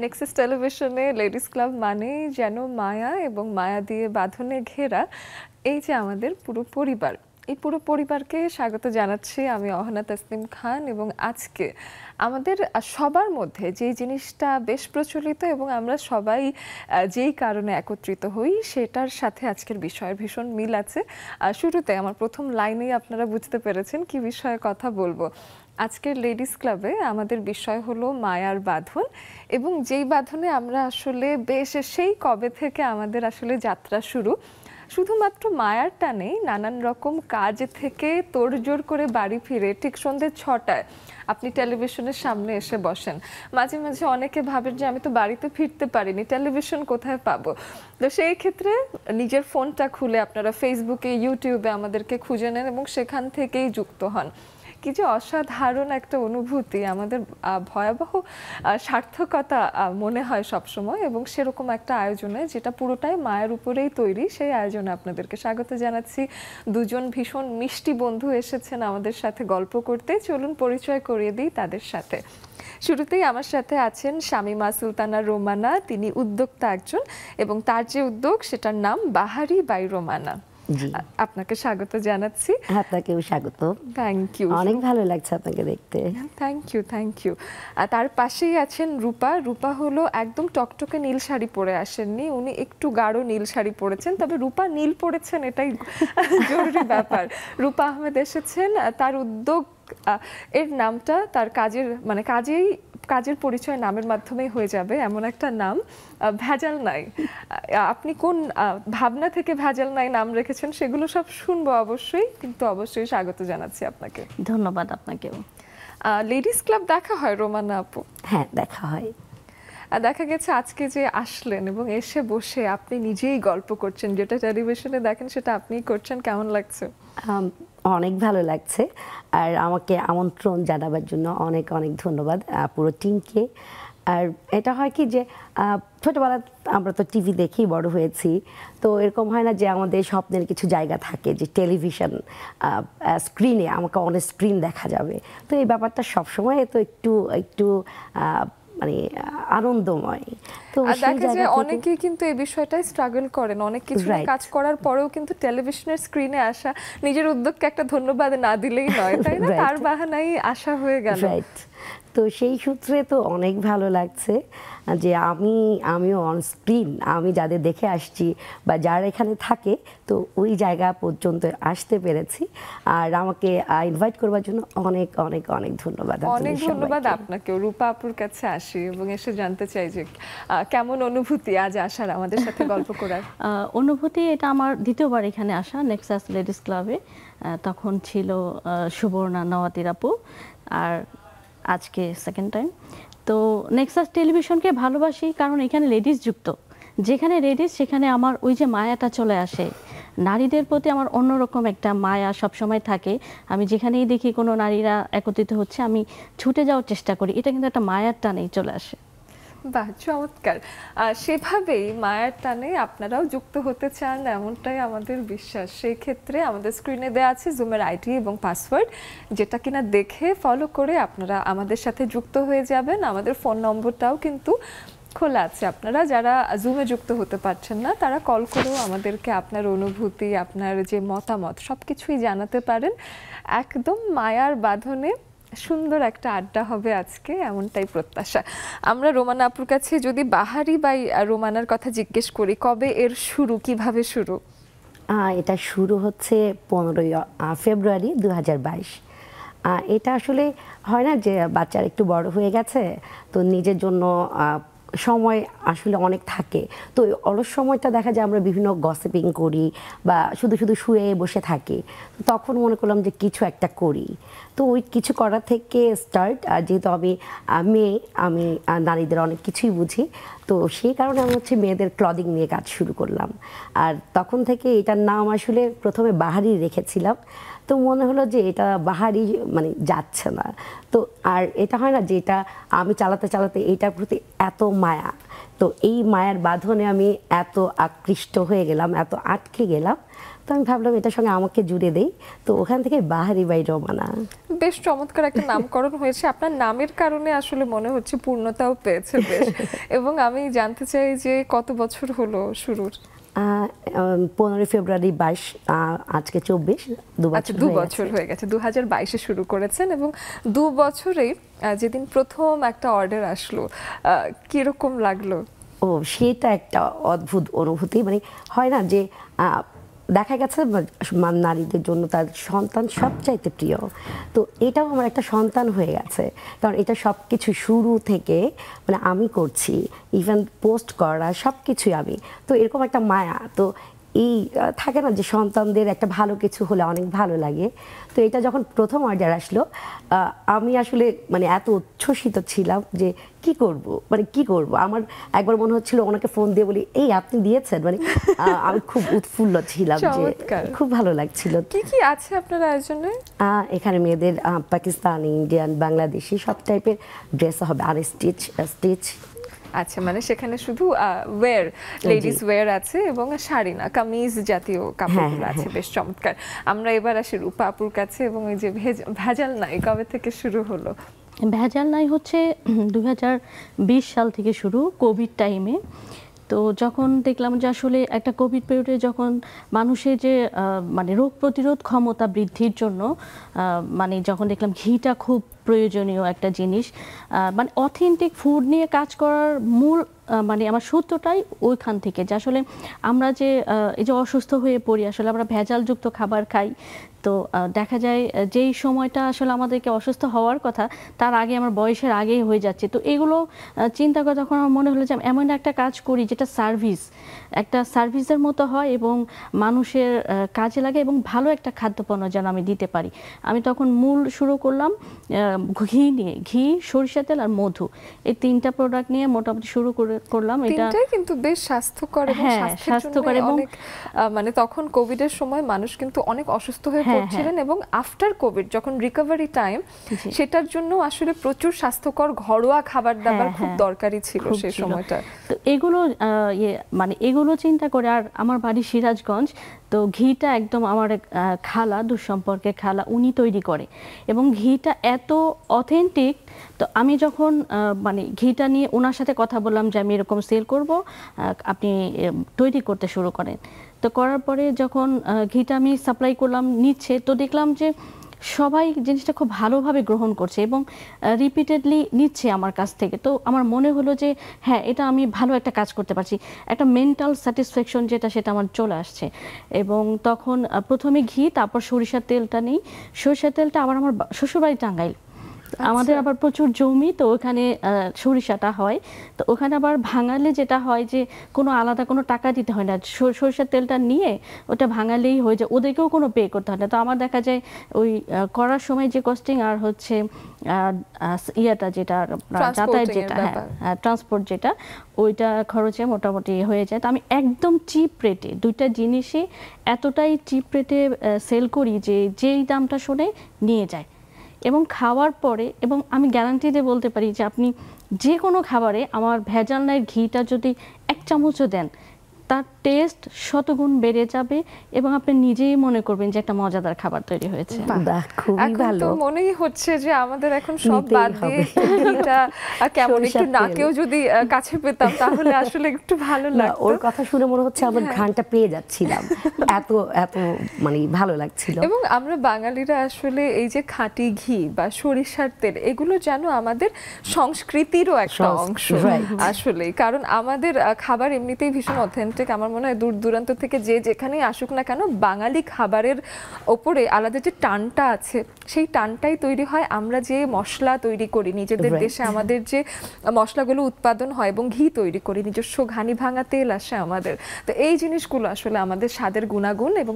Nexus টেলিভিশনে ladies club মানেই যেন মায়া এবং মায়া দিয়ে বাঁধনে ঘেরা এই যে আমাদের পুরো পরিবার, এই পুরো পরিবারকে স্বাগত জানাচ্ছি আমি অহনা তাসনিম খান। এবং আজকে আমাদের সবার মধ্যে যেই জিনিসটা বেশ প্রচলিত এবং আমরা সবাই যেই কারণে একত্রিত হই সেটার সাথে আজকের বিষয়ের ভীষণ মিল আছে। শুরুতে আমার প্রথম লাইনেই আপনারা বুঝতে পেরেছেন কি বিষয়ে কথা বলবো। আজকের লেডিস ক্লাবে আমাদের বিষয় হলো মায়ার বাঁধন, এবং যেই বাঁধনে আমরা আসলে বেশ সেই কবে থেকে আমাদের আসলে যাত্রা শুরু, শুধুমাত্র মায়ার টানেই নানান রকম কাজ থেকে তোড়জোড় করে বাড়ি ফিরে ঠিক সন্ধ্যে 6টায় আপনি টেলিভিশনের সামনে এসে বসেন। মাঝে মাঝে অনেকে ভাবেন যে আমি তো বাড়িতে ফিরতে পারিনি, টেলিভিশন কোথায় পাবো। তো সেই ক্ষেত্রে নিজের ফোনটা খুলে আপনারা ফেসবুকে, ইউটিউবে আমাদেরকে খুঁজে নেন এবং সেখান থেকেই যুক্ত হন। কি যে অসাধারণ একটা অনুভূতি, আমাদের ভয়াবহ সার্থকতা মনে হয় সবসময়, এবং সেরকম একটা আয়োজনে যেটা পুরোটাই মায়ের উপরেই তৈরি, সেই আয়োজনে আপনাদেরকে স্বাগত জানাচ্ছি। দুজন ভীষণ মিষ্টি বন্ধু এসেছেন আমাদের সাথে গল্প করতে, চলুন পরিচয় করিয়ে দিই তাদের সাথে। শুরুতেই আমার সাথে আছেন শামিমা সুলতানা রোমানা, তিনি উদ্যোক্তা একজন এবং তার যে উদ্যোগ সেটার নাম বাহারি বাই রোমানা। আপনাকে স্বাগত জানাচ্ছি। আপনাকেও স্বাগত। থ্যাংক ইউ, অনেক ভালো লাগছে আপনাকে দেখতে। Thank you. তার পাশেই আছেন রূপা। রূপা হলো একদম টকটকে নীল শাড়ি পরে আসেননি, উনি একটু গাঢ় নীল শাড়ি পরেছেন, তবে রূপা নীল পরেছেন এটাই জরুরি ব্যাপার। রূপা আহমেদ এসেছেন, তার উদ্যোগ এর নামটা তার কাজের কাজের পরিচয় নামের মাধ্যমেই হয়ে যাবে এমন একটা নাম, ভেজাল নাই। আপনি কোন ভাবনা থেকে ভেজাল নাই নাম রেখেছেন সেগুলো সব শুনবো অবশ্যই, কিন্তু অবশ্যই স্বাগত জানাচ্ছি আপনাকে। ধন্যবাদ আপনাকেও। লেডিস ক্লাব দেখা হয় রোমানা আপু? হ্যাঁ, দেখা হয়। দেখা গেছে আজকে যে আসলেন এবং এসে বসে আপনি নিজেই গল্প করছেন, যেটা টেলিভিশনে দেখেন সেটা আপনিই করছেন, কেমন লাগছে? অনেক ভালো লাগছে, আর আমাকে আমন্ত্রণ জানাবার জন্য অনেক অনেক ধন্যবাদ পুরো টিমকে। আর এটা হয় কি যে ছোটোবেলা আমরা তো টিভি দেখেই বড় হয়েছি, তো এরকম হয় না যে আমাদের স্বপ্নের কিছু জায়গা থাকে যে টেলিভিশন স্ক্রিনে আমাকে অনেক স্ক্রিন দেখা যাবে। তো এই ব্যাপারটা সবসময় তো একটু একটু মানে আনন্দময়। তো দেখা যায় অনেকেই কিন্তু এই বিষয়টাই স্ট্রাগল করেন, অনেক কিছু কাজ করার পরেও কিন্তু টেলিভিশনের স্ক্রিনে আসা, নিজের উদ্যোগকে একটা ধন্যবাদ না দিলেই নয়, তাই না? তার বাহানাই আশা হয়ে গেল। তো সেই সূত্রে তো অনেক ভালো লাগছে যে আমিও অন স্ক্রিন, আমি যাদের দেখে আসছি বা যারা এখানে থাকে, তো ওই জায়গা পর্যন্ত আসতে পেরেছি। আর আমাকে ইনভাইট করবার জন্য অনেক অনেক অনেক ধন্যবাদ। অনেক ধন্যবাদ আপনাকেও। রূপা আপুর কাছে আসি এবং এসে জানতে চাই যে কেমন অনুভূতি আজ আসার, আমাদের সাথে গল্প করার? অনুভূতি, এটা আমার দ্বিতীয়বার এখানে আসা নেক্সাস লেডিস ক্লাবে। তখন ছিল সুবর্ণা নওয়াতির আপু, আর আজকে সেকেন্ড টাইম। তো নেক্সাস টেলিভিশনকে ভালোবাসি কারণ এখানে লেডিস যুক্ত, যেখানে লেডিস সেখানে আমার ওই যে মায়াটা চলে আসে। নারীদের প্রতি আমার অন্যরকম একটা মায়া সবসময় থাকে। আমি যেখানেই দেখি কোনো নারীরা একত্রিত হচ্ছে আমি ছুটে যাওয়ার চেষ্টা করি, এটা কিন্তু একটা মায়ার টানেই চলে আসে। বাহ, চমৎকার। সেভাবেই মায়ার টানে আপনারাও যুক্ত হতে চান এমনটাই আমাদের বিশ্বাস। সেই ক্ষেত্রে আমাদের স্ক্রিনে দেওয়া আছে জুমের আইডি এবং পাসওয়ার্ড, যেটা কিনা দেখে ফলো করে আপনারা আমাদের সাথে যুক্ত হয়ে যাবেন। আমাদের ফোন নম্বরটাও কিন্তু খোলা আছে, আপনারা যারা জুমে যুক্ত হতে পারছেন না তারা কল করেও আমাদেরকে আপনার অনুভূতি, আপনার যে মতামত সবকিছুই জানাতে পারেন। একদম মায়ার বাঁধনে সুন্দর একটা আড্ডা হবে আজকে, এমনটাই প্রত্যাশা। আমরা রোমানা আপুর কাছে যদি বাহারি বাই রোমানার কথা জিজ্ঞেস করি, কবে এর শুরু, কিভাবে শুরু? এটা শুরু হচ্ছে 15ই ফেব্রুয়ারি 2022। এটা আসলে হয় না যে বাচ্চারা একটু বড় হয়ে গেছে, তো নিজের জন্য সময় আসলে অনেক থাকে, তো অলস সময়টা দেখা যায় আমরা বিভিন্ন গসিপিং করি বা শুধু শুধু শুয়ে বসে থাকি। তখন মনে করলাম যে কিছু একটা করি, তো ওই কিছু করা থেকে স্টার্ট। আর যেহেতু আমি নারীদের অনেক কিছুই বুঝি, তো সেই কারণে আমি মেয়েদের ক্লদিং নিয়ে কাজ শুরু করলাম। আর তখন থেকে এটার নাম আসলে প্রথমে বাহারি রেখেছিলাম, তো মনে হলো যে এটা বাহারি মানে যাচ্ছে না। তো আর এটা হয় না যে এটা আমি চালাতে চালাতে এটার প্রতি এত মায়া, তো এই মায়ার বাঁধনে আমি এত আকৃষ্ট হয়ে গেলাম, এত আটকে গেলাম, তো আমি ভাবলাম এটার সঙ্গে আমাকে জুড়ে দেই, তো ওখান থেকে বাহারি বাই রোমানা। বেশ চমৎকার একটা নামকরণ হয়েছে, আপনার নামের কারণে আসলে মনে হচ্ছে পূর্ণতাও পেয়েছে বেশ। এবং আমি জানতে চাই যে কত বছর হলো শুরুর? 15 ফেব্রুয়ারি 22, আজকে 24, 2 আচ্ছা, বছর 2 হয়ে বছর গেছে। হয়ে গেছে, 2022-এ শুরু করেছেন এবং 2 বছরেই যেদিন প্রথম একটা অর্ডার আসলো কিরকম লাগলো? ও সেটা একটা অদ্ভুত অনুভূতি, মানে হয় না যে দেখা গেছে নারীদের জন্য তার সন্তান সবচাইতে প্রিয়, তো এটাও আমার একটা সন্তান হয়ে গেছে, কারণ এটা সব কিছু শুরু থেকে মানে আমি করছি, ইভেন পোস্ট করা সব কিছুই আমি, তো এরকম একটা মায়া তো এই থাকে না যে সন্তানদের একটা ভালো কিছু হলে অনেক ভালো লাগে। তো এটা যখন প্রথম অর্ডার আসলো আমি আসলে মানে এত উচ্ছ্বসিত ছিলাম যে কি করব, মানে কি করব। আমার একবার মনে হচ্ছিল ওনাকে ফোন দিয়ে বলি এই আপনি দিয়েছেন, মানে আমি খুব উৎফুল্ল ছিলাম যে চমৎকার। খুব ভালো লাগছিল। কি কি আছে আপনার আয়োজনে? এখানে মেয়েদের পাকিস্তানি, ইন্ডিয়ান, বাংলাদেশি সব টাইপের ড্রেস হবে, আর স্টিচ। আচ্ছা, মানে সেখানে শুধু ওয়্যার, লেডিস ওয়্যার আছে এবং শাড়ি না, কামিজ জাতীয় কাপড়গুলো আছে, বেশ চমৎকার। আমরা এবার আসি রূপা আপুর কাছে, এবং এই যে ভেজাল নাই কবে থেকে শুরু হলো? ভেজাল নাই হচ্ছে 2020 সাল থেকে শুরু, কোভিড টাইমে। তো যখন দেখলাম যে আসলে একটা কোভিড পিরিয়ডে যখন মানুষের যে মানে রোগ প্রতিরোধ ক্ষমতা বৃদ্ধির জন্য মানে যখন দেখলাম ঘিটা খুব প্রয়োজনীয় একটা জিনিস, মানে অথেন্টিক ফুড নিয়ে কাজ করার মূল মানে আমার সূত্রটাই ওইখান থেকে, যে আসলে আমরা যে এই যে অসুস্থ হয়ে পড়ি, আসলে আমরা ভেজালযুক্ত খাবার খাই। তো দেখা যায় যেই সময়টা আসলে আমাদেরকে অসুস্থ হওয়ার কথা তার আগে আমার বয়সের আগেই হয়ে যাচ্ছে। তো এগুলো চিন্তা করে তখন আমার মনে হলো যে এমন একটা কাজ করি যেটা একটা সার্ভিসের মতো হয় এবং মানুষের কাজে লাগে এবং ভালো একটা খাদ্যপণ্য যেন আমি দিতে পারি। আমি তখন মূল শুরু করলাম ঘি নিয়ে, ঘি, সরিষা তেল আর মধু, এই 3টা প্রোডাক্ট নিয়ে মোটামুটি শুরু করলাম। এটা তিনটাই কিন্তু বেশ স্বাস্থ্যকর এবং স্বাস্থ্যকর এবং মানে তখন কোভিডের সময় মানুষ কিন্তু অনেক অসুস্থ হয়ে পড়ছিলেন, এবং আফটার কোভিড যখন রিকভারি টাইম, সেটার জন্য আসলে প্রচুর স্বাস্থ্যকর ঘরোয়া খাবার দাবার খুব দরকারি ছিল সেই সময়টা। তো এগুলো মানে এগুলো চিন্তা করে, আর আমার বাড়ি সিরাজগঞ্জ, তো ঘিটা একদম আমার খালা, দুঃসম্পর্কের খালা, উনি তৈরি করে এবং ঘিটা এত অথেন্টিক। তো আমি যখন মানে ঘিটা নিয়ে ওনার সাথে কথা বললাম যে আমি এরকম সেল করব, আপনি তৈরি করতে শুরু করেন। তো করার পরে যখন ঘিটা আমি সাপ্লাই করলাম নিচ্ছে, তো দেখলাম যে সবাই জিনিসটা খুব ভালোভাবে গ্রহণ করছে এবং রিপিটেডলি নিচ্ছে আমার কাছ থেকে। তো আমার মনে হলো যে হ্যাঁ, এটা আমি ভালো একটা কাজ করতে পারছি, একটা মেন্টাল স্যাটিসফ্যাকশন সেটা আমার চলে আসছে। এবং তখন প্রথমে ঘি, তারপর সরিষার তেলটা নেই। সরিষার তেলটা আমার শ্বশুরবাড়ি টাঙ্গাইল, আমাদের আবার প্রচুর জমি, তো ওখানে সরিষাটা হয়। তো ওখানে আবার ভাঙালে যেটা হয় যে কোনো আলাদা কোনো টাকা দিতে হয় না, সরিষার তেলটা নিয়ে ওটা ভাঙালেই হয়ে যায়, ওদেরকেও কোনো পে করতে হয় না। তো আমার দেখা যায় ওই করার সময় যে কস্টিং আর হচ্ছে ইয়েটা যেটা যাতায়াত যেটা, হ্যাঁ ট্রান্সপোর্ট যেটা, ওইটা খরচে মোটামুটি হয়ে যায়। তো আমি একদম চিপ রেটে দুইটা জিনিসই এতটাই চিপ রেটে সেল করি যে যেই দামটা শুনে নিয়ে যায়। এবং খাওয়ার পরে, এবং আমি গ্যারান্টি দিয়ে বলতে পারি যে আপনি যে কোনো খাবারে আমার ভেজাল নাই ঘিটা যদি 1 চামচও দেন, তার টেস্ট শতগুণ বেড়ে যাবে এবং আপনি নিজেই মনে করবেন যে একটা মজাদার খাবার তৈরি হয়েছে। খুবই ভালো। তো মনেই হচ্ছে যে আমাদের এখন সব বাদ দিয়ে ঘিটা কেমন একটু নাকেও যদি কাছে পেতাম তাহলে আসলে একটু ভালো লাগতো। ওর কথা শুনে মনে হচ্ছে আমার ঘ্রাণটা পেয়ে যাচ্ছিলাম, এত এত মানে ভালো লাগছিল। এবং আমরা বাঙালিরা আসলে এই যে খাঁটি ঘি বা সরিষার তেল, এগুলো যেন আমাদের সংস্কৃতিরও একটা অংশ আসলে, কারণ আমাদের খাবার এমনিতেই ভীষণ অথেন্টিক। আমার মনে হয় দূর দূরান্ত থেকে যে যেখানেই আসুক না কেন, বাঙালি খাবারের ওপরে আলাদা যে টানটা আছে, সেই টানটাই তৈরি হয় আমরা যে মশলা তৈরি করি নিজেদের দেশে, আমাদের যে মশলাগুলো উৎপাদন হয় এবং ঘি তৈরি করি, নিজস্ব ঘানি ভাঙা তেল আসে আমাদের। তো এই জিনিসগুলো আসলে আমাদের স্বাদের গুণাগুণ এবং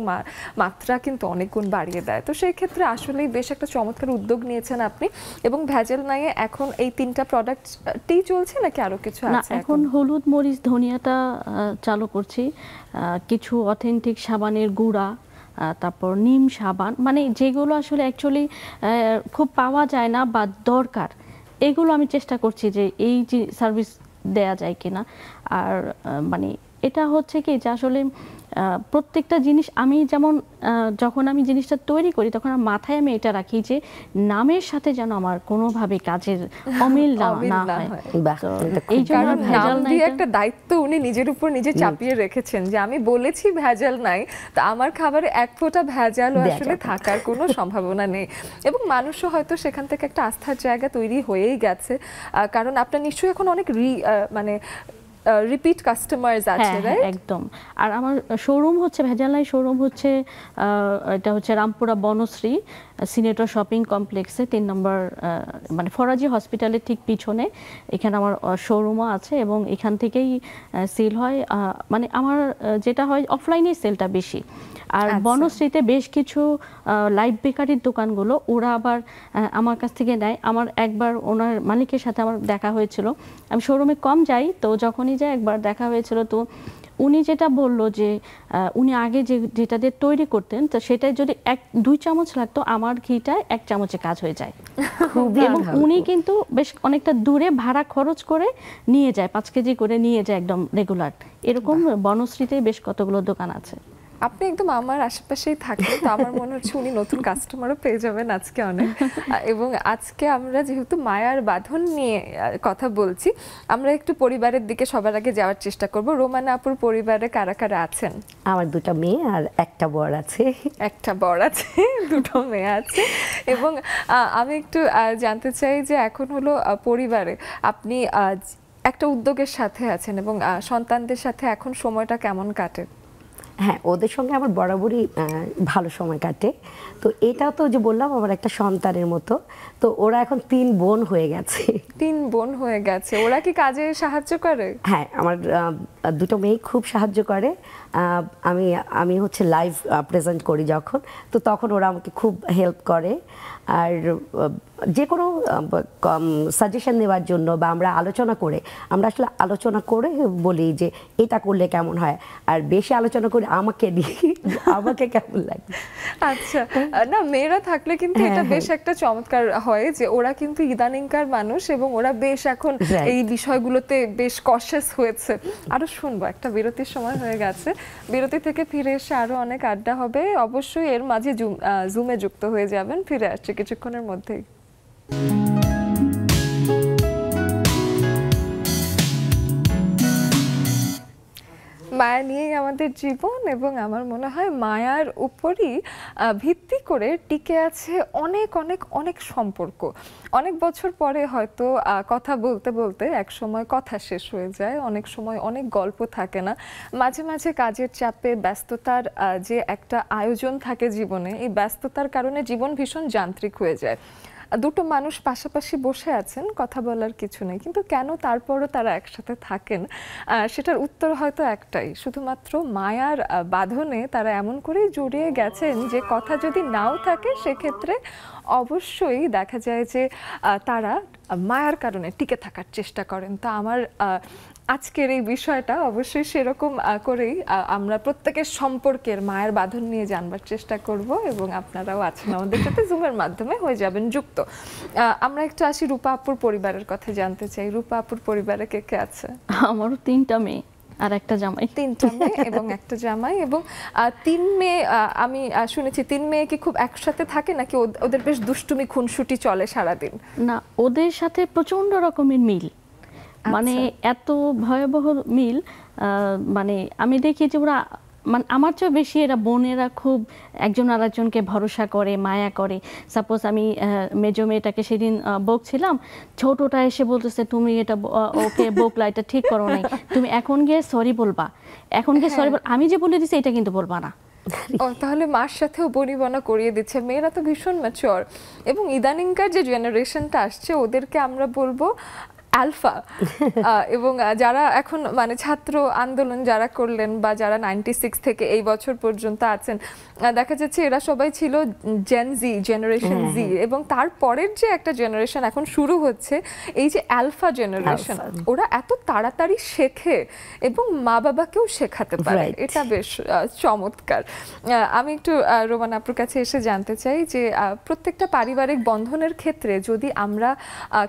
মাত্রা কিন্তু অনেক গুণ বাড়িয়ে দেয়। তো সেই ক্ষেত্রে আসলেই বেশ একটা চমৎকার উদ্যোগ নিয়েছেন আপনি। এবং ভেজাল নাই এখন এই 3টা প্রোডাক্টই চলছে নাকি আরো কিছু আছে? এখন হলুদ, মরিচ, ধনিয়াটা চালু করছি, কিছু অথেন্টিক সাবানের গুঁড়া, তারপর নিম সাবান, মানে যেগুলো আসলে অ্যাকচুয়ালি খুব পাওয়া যায় না বা দরকার, এগুলো আমি চেষ্টা করছি যে এই যে সার্ভিস দেয়া যায় কিনা। আর মানে এটা হচ্ছে কি যে আসলে প্রত্যেকটা জিনিস আমি যেমন যখন আমি জিনিসটা তৈরি করি তখন আমার মাথায় আমি এটা রাখি যে নামের সাথে যেন আমার কোনোভাবে কাজের অমিল না হয়। বাহ, তো এটা খুব এই জন্য কারণ নাম ভেজাল নাই দিয়ে একটা দায়িত্ব উনি নিজের উপর নিজে চাপিয়ে রেখেছেন যে আমি বলেছি ভেজাল নাই, তা আমার খাবারে এক ফোঁটা ভেজালও দেয়া আসলে যাবে না। থাকার কোনো সম্ভাবনা নেই। এবং মানুষও হয়তো সেখান থেকে একটা আস্থার জায়গা তৈরি হয়েই গেছে, কারণ আপনার নিশ্চয়ই এখন অনেক মানে রিপিট কাস্টমার্স আছে, হ্যাঁ রাইট? একদম। আর আমার শোরুম হচ্ছে ভেজাল নাই শোরুম হচ্ছে এটা হচ্ছে রামপুরা বনশ্রী সিনেটর শপিং কমপ্লেক্সে 3 নম্বর মানে ফরাজি হসপিটালের ঠিক পিছনে এখানে আমার শোরুমও আছে এবং এখান থেকেই সেল হয়। মানে আমার যেটা হয় অফলাইনে সেলটা বেশি। আর আচ্ছা। বনশ্রীতে বেশ কিছু লাইট বেকারির দোকানগুলো ওরা আবার আমার কাছ থেকে নেয়। আমার একবার ওনার মালিকের সাথে আমার দেখা হয়েছিল, আমি শোরুমে কম যাই, তো যখনই যাই একবার দেখা হয়েছিল, তো উনি যেটা বললো যে উনি আগে যেটা দিয়ে তৈরি করতেন তো সেটাই যদি 1-2 চামচ লাগতো আমার ঘিটা 1 চামচে কাজ হয়ে যায়। এবং উনি কিন্তু বেশ অনেকটা দূরে ভাড়া খরচ করে নিয়ে যায়, 5 কেজি করে নিয়ে যায় একদম রেগুলার। এরকম বনশ্রীতে বেশ কতগুলো দোকান আছে। আপনি একদম আমার আশেপাশেই থাকেন, তো আমার মনে হচ্ছে উনি নতুন কাস্টমারও পেয়ে যাবেন আজকে অনেক। এবং আজকে আমরা যেহেতু মায়ার বাঁধন নিয়ে কথা বলছি, আমরা একটু পরিবারের দিকে সবার আগে যাওয়ার চেষ্টা করব। রোমানা আপুর পরিবারে কারা কারা আছেন? আমার 2টা মেয়ে আর একটা বর আছে। একটা বর আছে, 2টো মেয়ে আছে। এবং আমি একটু জানতে চাই যে এখন হলো পরিবারে আপনি একটা উদ্যোগের সাথে আছেন এবং সন্তানদের সাথে এখন সময়টা কেমন কাটে? হ্যাঁ, ওদের সঙ্গে আমার বরাবরই ভালো সময় কাটে। তো এটাও তো যে বললাম আমার একটা সন্তানের মতো। তো ওরা এখন 3 বোন হয়ে গেছে। 3 বোন হয়ে গেছে। ওরা কি কাজে সাহায্য করে? হ্যাঁ, আমার 2টো মেয়ে খুব সাহায্য করে। আমি হচ্ছে লাইভ প্রেজেন্ট করি যখন, তো তখন ওরা আমাকে খুব হেল্প করে। আর যে কোনো সাজেশন নেওয়ার জন্য বা আমরা আসলে আলোচনা করে বলি যে এটা করলে কেমন হয়, আর বেশি আলোচনা করে আমাকে নিয়ে আমাকে কেমন লাগে। আচ্ছা, না মেয়েরা থাকলে কিন্তু এটা বেশ একটা চমৎকার হয় যে ওরা কিন্তু ইদানিংকার মানুষ এবং ওরা বেশ এখন এই বিষয়গুলোতে বেশ কনশাস হয়েছে। আরো শুনবো, একটা বিরতির সময় হয়ে গেছে, বিরতি থেকে ফিরে এসে আরো অনেক আড্ডা হবে। অবশ্যই এর মাঝে জুমে যুক্ত হয়ে যাবেন। ফিরে আসছে কিছুক্ষণের মধ্যেই। মায়া নিয়েই আমাদের জীবন এবং আমার মনে হয় মায়ার উপরই ভিত্তি করে টিকে আছে অনেক অনেক অনেক সম্পর্ক। অনেক বছর পরে হয়তো কথা বলতে বলতে এক সময় কথা শেষ হয়ে যায়, অনেক সময় অনেক গল্প থাকে না, মাঝে মাঝে কাজের চাপে ব্যস্ততার যে একটা আয়োজন থাকে জীবনে, এই ব্যস্ততার কারণে জীবন ভীষণ যান্ত্রিক হয়ে যায়। 2টো মানুষ পাশাপাশি বসে আছেন, কথা বলার কিছু নেই, কিন্তু কেন তারপরও তারা একসাথে থাকেন? সেটার উত্তর হয়তো একটাই, শুধুমাত্র মায়ার বাঁধনে তারা এমন করেই জড়িয়ে গেছেন যে কথা যদি নাও থাকে সেক্ষেত্রে অবশ্যই দেখা যায় যে তারা মায়ার কারণে টিকে থাকার চেষ্টা করেন। তো আমার আজকের এই বিষয়টা অবশ্যই সেরকম করেই আমরা প্রত্যেকের সম্পর্কের মায়ের বাঁধন নিয়ে জানবার চেষ্টা করব এবং আপনারাও আছেন আমাদের সাথে জুমের মাধ্যমে হয়ে যাবেন যুক্ত। আমরা একটু আসি রূপা আপুর পরিবারের কথা জানতে চাই। রূপা আপুর পরিবারে কে কে আছে? আমারও 3টা মেয়ে আর একটা জামাই। 3টা মেয়ে এবং একটা জামাই। এবং 3 মেয়ে, আমি শুনেছি 3 মেয়ে কি খুব একসাথে থাকে নাকি ওদের বেশ দুষ্টুমি খুনসুটি চলে সারাদিন? না, ওদের সাথে প্রচন্ড রকমের মিল, মানে এত ভয়াবহ মিল। মানে আমি দেখি যে ওরা মানে আমার চেয়ে বেশি এরা বোনেরা খুব একজন আরেকজনকে ভরসা করে, মায়া করে। সাপোজ আমি মেজো মেয়েটাকে সেদিন বকছিলাম, ছোটটা এসে বলতেছে তুমি এটা ওকে বকলা, এটা ঠিক করো নাই, তুমি এখন গিয়ে সরি বলবা, এখন গিয়ে সরি বল, আমি যে বলে দিছি এটা কিন্তু বলবা না। ও, তাহলে মার সাথেও বনিবনা করিয়ে দিচ্ছে। মেয়েরা তো ভীষণ ম্যাচিওর এবং ইদানিংকার যে জেনারেশনটা আসছে ওদেরকে আমরা বলবো আলফা। এবং যারা এখন মানে ছাত্র আন্দোলন যারা করলেন বা যারা 96 থেকে এই বছর পর্যন্ত আছেন, দেখা যাচ্ছে এরা সবাই ছিল জেন জি, জেনারেশন জি, এবং তারপরের যে একটা জেনারেশন এখন শুরু হচ্ছে, এই যে আলফা জেনারেশন, ওরা এত তাড়াতাড়ি শেখে এবং মা বাবাকেও শেখাতে পারে, এটা বেশ চমৎকার। আমি একটু রোমানা আপুর কাছে এসে জানতে চাই যে প্রত্যেকটা পারিবারিক বন্ধনের ক্ষেত্রে যদি আমরা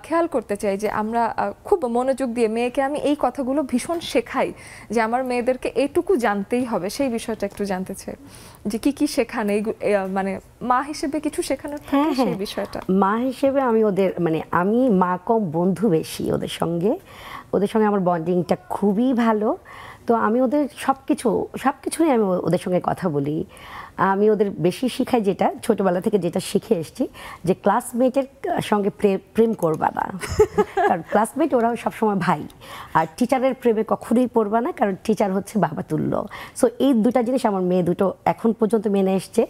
খেয়াল করতে চাই যে আমরা খুব মনোযোগ দিয়ে মেয়েকে আমি এই কথাগুলো ভীষণ শেখাই যে আমার মেয়েদেরকে এইটুকু জানতেই হবে, সেই বিষয়টা একটু জানতে চাই যে কি কি শেখান এই মানে মা হিসেবে কিছু শেখানোর থাকে সেই বিষয়টা। মা হিসেবে আমি ওদের মানে আমি মা কম বন্ধু বেশি ওদের সঙ্গে আমার বন্ডিংটা খুবই ভালো। তো আমি ওদের সবকিছুই আমি ওদের সঙ্গে কথা বলি। আমি ওদের বেশি শিখাই যেটা ছোটবেলা থেকে যেটা শিখে এসেছি যে ক্লাসমেটের সঙ্গে প্রেম করবা না, কারণ ক্লাসমেট ওরা সবসময় ভাই, আর টিচারের প্রেমে কখনোই পড়বা না, কারণ টিচার হচ্ছে বাবা তুল্য। সো এই দুটা জিনিস আমার মেয়ে দুটো এখন পর্যন্ত মেনে এসছে।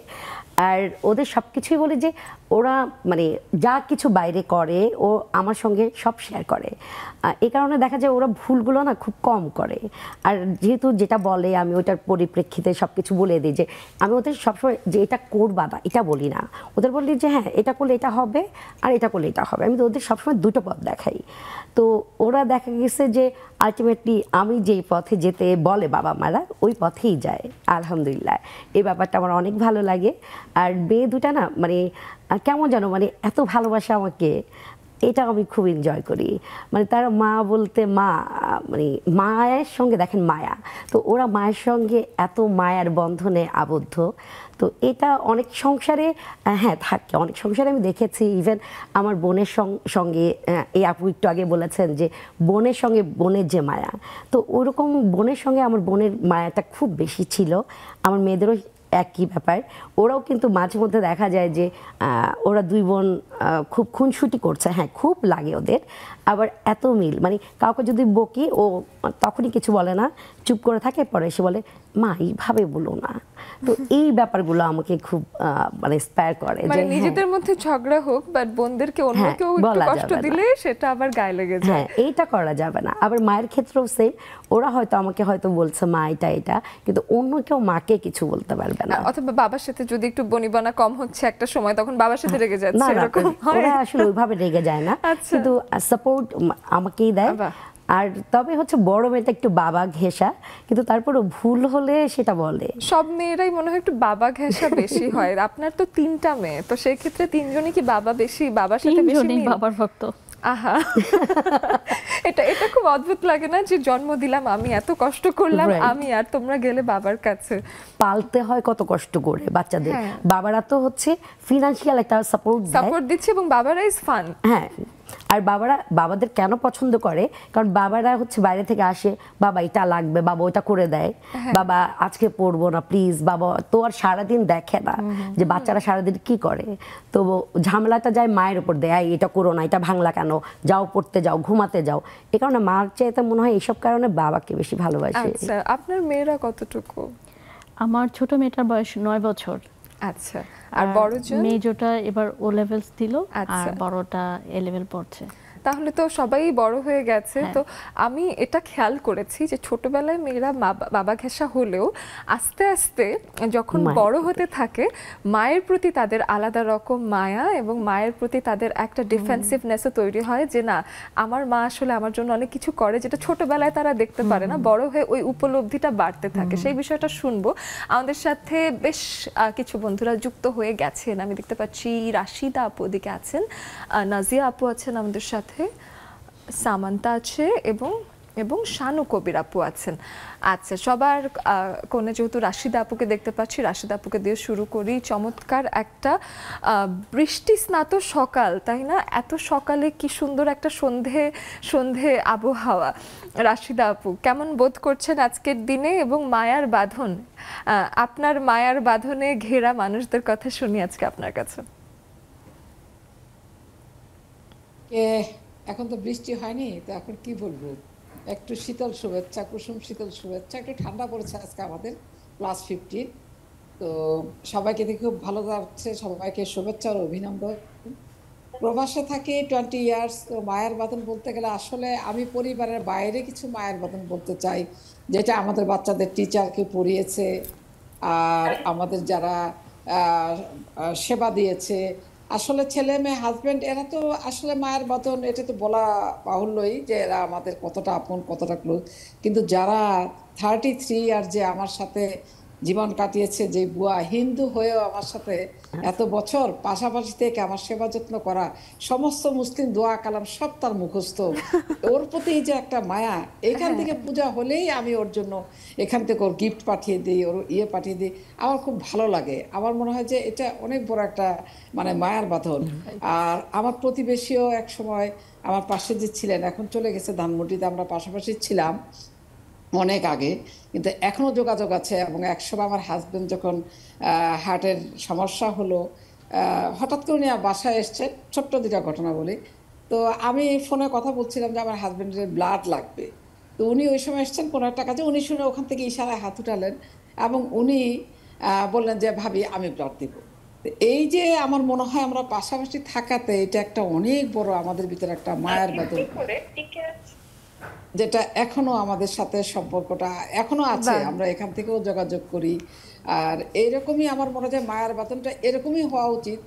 আর ওদের সব কিছুই বলি যে ওরা মানে যা কিছু বাইরে করে ও আমার সঙ্গে সব শেয়ার করে। এই কারণে দেখা যায় ওরা ভুলগুলো না খুব কম করে। আর যেহেতু যেটা বলে আমি ওটার পরিপ্রেক্ষিতে সব কিছু বলে দিই, যে আমি ওদের সবসময় যে এটা করবা না এটা বলি না, ওদের বলি যে হ্যাঁ এটা করলে এটা হবে আর এটা করলে এটা হবে। আমি তো ওদের সবসময় দুটো পথ দেখাই। তো ওরা দেখা গেছে যে আলটিমেটলি আমি যেই পথে যেতে বলে বাবা মারা ওই পথেই যায়, আলহামদুলিল্লাহ। এই ব্যাপারটা আমার অনেক ভালো লাগে। আর মেয়ে দুটা না মানে কেমন জানো মানে এত ভালোবাসে আমাকে, এটা আমি খুব এনজয় করি। মানে তারা মা বলতে মা মানে মায়ের সঙ্গে দেখেন মায়া, তো ওরা মায়ের সঙ্গে এত মায়ার বন্ধনে আবদ্ধ। তো এটা অনেক সংসারে হ্যাঁ থাকে, অনেক সংসারে আমি দেখেছি। ইভেন আমার বোনের সঙ্গে এই আপু একটু আগে বলেছেন যে বোনের সঙ্গে বোনের যে মায়া, তো ওরকম বোনের সঙ্গে আমার বোনের মায়াটা খুব বেশি ছিল। আমার মেয়েদেরও একই ব্যাপার। ওরাও কিন্তু মাঝে মধ্যে দেখা যায় যে ওরা দুই বোন খুব খুনসুটি করছে, হ্যাঁ খুব লাগে ওদের। আবার এত মিল মানে কাউকে যদি বকি ও তখনই কিছু বলে না, চুপ করে থাকে, পরে এসে বলে মা এইভাবে বলো না। তো এই ব্যাপারগুলো আমাকে খুব মানে ইন্সপায়ার করে মানে যে নিজেদের মধ্যে ঝগড়া হোক বাট বোনদেরকে অন্য কেউ একটু বলা কষ্ট যাবে না। দিলে সেটা আবার গায়ে লেগে যায়। হ্যাঁ এইটা করা যাবে না। আবার মায়ের ক্ষেত্রেও সেম, ওরা হয়তো আমাকে হয়তো বলছে মা এটা, কিন্তু অন্য কেউ মাকে কিছু বলতে পারবে না। অথবা বাবার সাথে যদি একটু বনিবনা কম হচ্ছে একটা সময়, তখন বাবার সাথে রেগে না যাচ্ছে, না এরকম হয়? ওরা আসলে ওইভাবে রেগে যায় না, আচ্ছা। কিন্তু সাপোর্ট আমাকেই দেয়। বাহ। আর তবে হচ্ছে বড় মেয়েটা একটু বাবা ঘেঁষা, কিন্তু তারপরে ভুল হলে সেটা বলে। সব মেয়েরাই মনে হয় একটু বাবা ঘেঁষা বেশি হয়। আপনার তো 3টা মেয়ে, তো সেই ক্ষেত্রে 3জনই কি বাবা বেশি, বাবার সাথে বেশি তিনজনই মিল? বাবার ভক্ত। আহা এটা খুব অদ্ভুত লাগে না যে জন্ম দিলাম আমি, এত কষ্ট করলাম Right. আমি, আর তোমরা গেলে বাবার কাছে। পালতে হয় কত কষ্ট করে বাচ্চাদের। হ্যাঁ। বাবারা তো হচ্ছে ফিনান্সিয়াল একটা সাপোর্ট দিচ্ছে এবং বাবারা ইজ ফান। হ্যাঁ, আর বাবাদের কেন পছন্দ করে, কারণ বাবারা হচ্ছে বাইরে থেকে আসে, বাবা এটা লাগবে, বাবা ওটা করে দেয়, বাবা আজকে পড়বো না প্লিজ, বাবা তো আর সারাদিন দেখে না যে বাচ্চারা সারাদিন কি করে। তো ঝামেলাটা যায় মায়ের উপর দেয়, এটা করো না, এটা ভাঙলা কেন, যাও পড়তে যাও, ঘুমাতে যাও। এই কারণে মার চাইতে মনে হয় এইসব কারণে বাবাকে বেশি ভালোবাসে। আচ্ছা, আপনার মেয়েরা কতটুকু? আমার ছোট মেয়েটার বয়স 9 বছর। আচ্ছা, আর বড়জন? মেজোটা এবার ও লেভেলস দিল, আর আচ্ছা। বড়টা এ লেভেল পড়ছে। তাহলে তো সবাই বড় হয়ে গেছে। হ্যাঁ। তো আমি এটা খেয়াল করেছি যে ছোটবেলায় মেয়েরা বাবা ঘেঁষা হলেও আস্তে আস্তে যখন মায়ের বড় হতে থাকে মায়ের প্রতি তাদের আলাদা রকম মায়া এবং মায়ের প্রতি তাদের একটা ডিফেন্সিভনেসও তৈরি হয় যে না আমার মা আসলে আমার জন্য অনেক কিছু করে, যেটা ছোটবেলায় তারা দেখতে পারে না, বড় হয়ে ওই উপলব্ধিটা বাড়তে থাকে। সেই বিষয়টা শুনবো। আমাদের সাথে বেশ কিছু বন্ধুরা যুক্ত হয়ে গেছেন। আমি দেখতে পাচ্ছি রাশিদা আপু ওদিকে আছেন, নাজিয়া আপু আছেন আমাদের সাথে, সামান্তা আছে এবং শানু কবির আপু আছেন। আচ্ছা, সবার কোণে যেহেতু রাশিদা আপুকে দেখতে পাচ্ছি, রাশিদা আপুকে দিয়ে শুরু করি। চমৎকার একটা বৃষ্টি স্নাত সকাল, তাই না? এত সকালে কি সুন্দর একটা সন্ধে আবহাওয়া। রাশিদা আপু কেমন বোধ করছেন আজকের দিনে এবং মায়ার বাঁধন, আপনার মায়ার বাঁধনে ঘেরা মানুষদের কথা শুনি আজকে আপনার কাছে। এখন তো বৃষ্টি হয়নি, তো এখন কি বলবো, একটু শীতল শুভেচ্ছা, কুসুম শীতল শুভেচ্ছা। একটু ঠান্ডা পড়েছে আজকে আমাদের +15। তো সবাইকে দেখে খুব ভালো লাগছে, সবাইকে শুভেচ্ছা আর অভিনন্দন। প্রবাসে থাকি 20 ইয়ার্স। তো মায়ের বাঁধন বলতে গেলে আসলে আমি পরিবারের বাইরে কিছু মায়ের বাঁধন বলতে চাই, যেটা আমাদের বাচ্চাদের টিচারকে পড়িয়েছে আর আমাদের যারা সেবা দিয়েছে, আসলে ছেলে মেয়ে হাজবেন্ড, এরা তো আসলে মায়ের বাঁধন, এটা তো বলা বাহুল্যই যে এরা আমাদের কতটা আপন, কতটা ক্লোজ। কিন্তু যারা 33 ইয়ার যে আমার সাথে জীবন কাটিয়েছে, যে বুয়া হিন্দু হয়েও আমার সাথে এত বছর পাশাপাশি থেকে আমার সেবা যত্ন করা, সমস্ত মুসলিম দোয়া কালাম সব তার মুখস্থ। ওর প্রতি যে একটা মায়া, এখান থেকে পূজা হলেই আমি ওর জন্য এখান থেকে ওর গিফট পাঠিয়ে দিই, ওর পাঠিয়ে দিই। আমার খুব ভালো লাগে। আমার মনে হয় যে এটা অনেক বড় একটা মানে মায়ার বাঁধন। আর আমার প্রতিবেশীও এক সময় আমার পাশে যে ছিলেন, এখন চলে গেছে ধানমন্ডিতে, আমরা পাশাপাশি ছিলাম অনেক আগে, কিন্তু এখনো যোগাযোগ আছে। এবং একসময় আমার হাজবেন্ড যখন হার্টের সমস্যা হলো, হঠাৎ করে উনি বাসায় এসছে, ছোট্ট দুটা ঘটনা বলি। তো আমি ফোনে কথা বলছিলাম যে আমার হাজবেন্ডের ব্লাড লাগবে। তো উনি ওই সময় এসছেন কোনো একটা কাজে, উনি শুনে ওখান থেকে ইশারায় হাত উঠালেন এবং উনি বললেন যে ভাবি আমি ব্লাড দিব। তো এই যে আমার মনে হয় আমরা পাশাপাশি থাকাতে এটা একটা অনেক বড় আমাদের ভিতরে একটা মায়ের বাঁধন, যেটা এখনো আমাদের সাথে সম্পর্কটা এখনো আছে। আমরা এখান থেকেও যোগাযোগ করি। আর এইরকমই আমার মনে হয় মায়ের বাঁধনটা এরকমই হওয়া উচিত,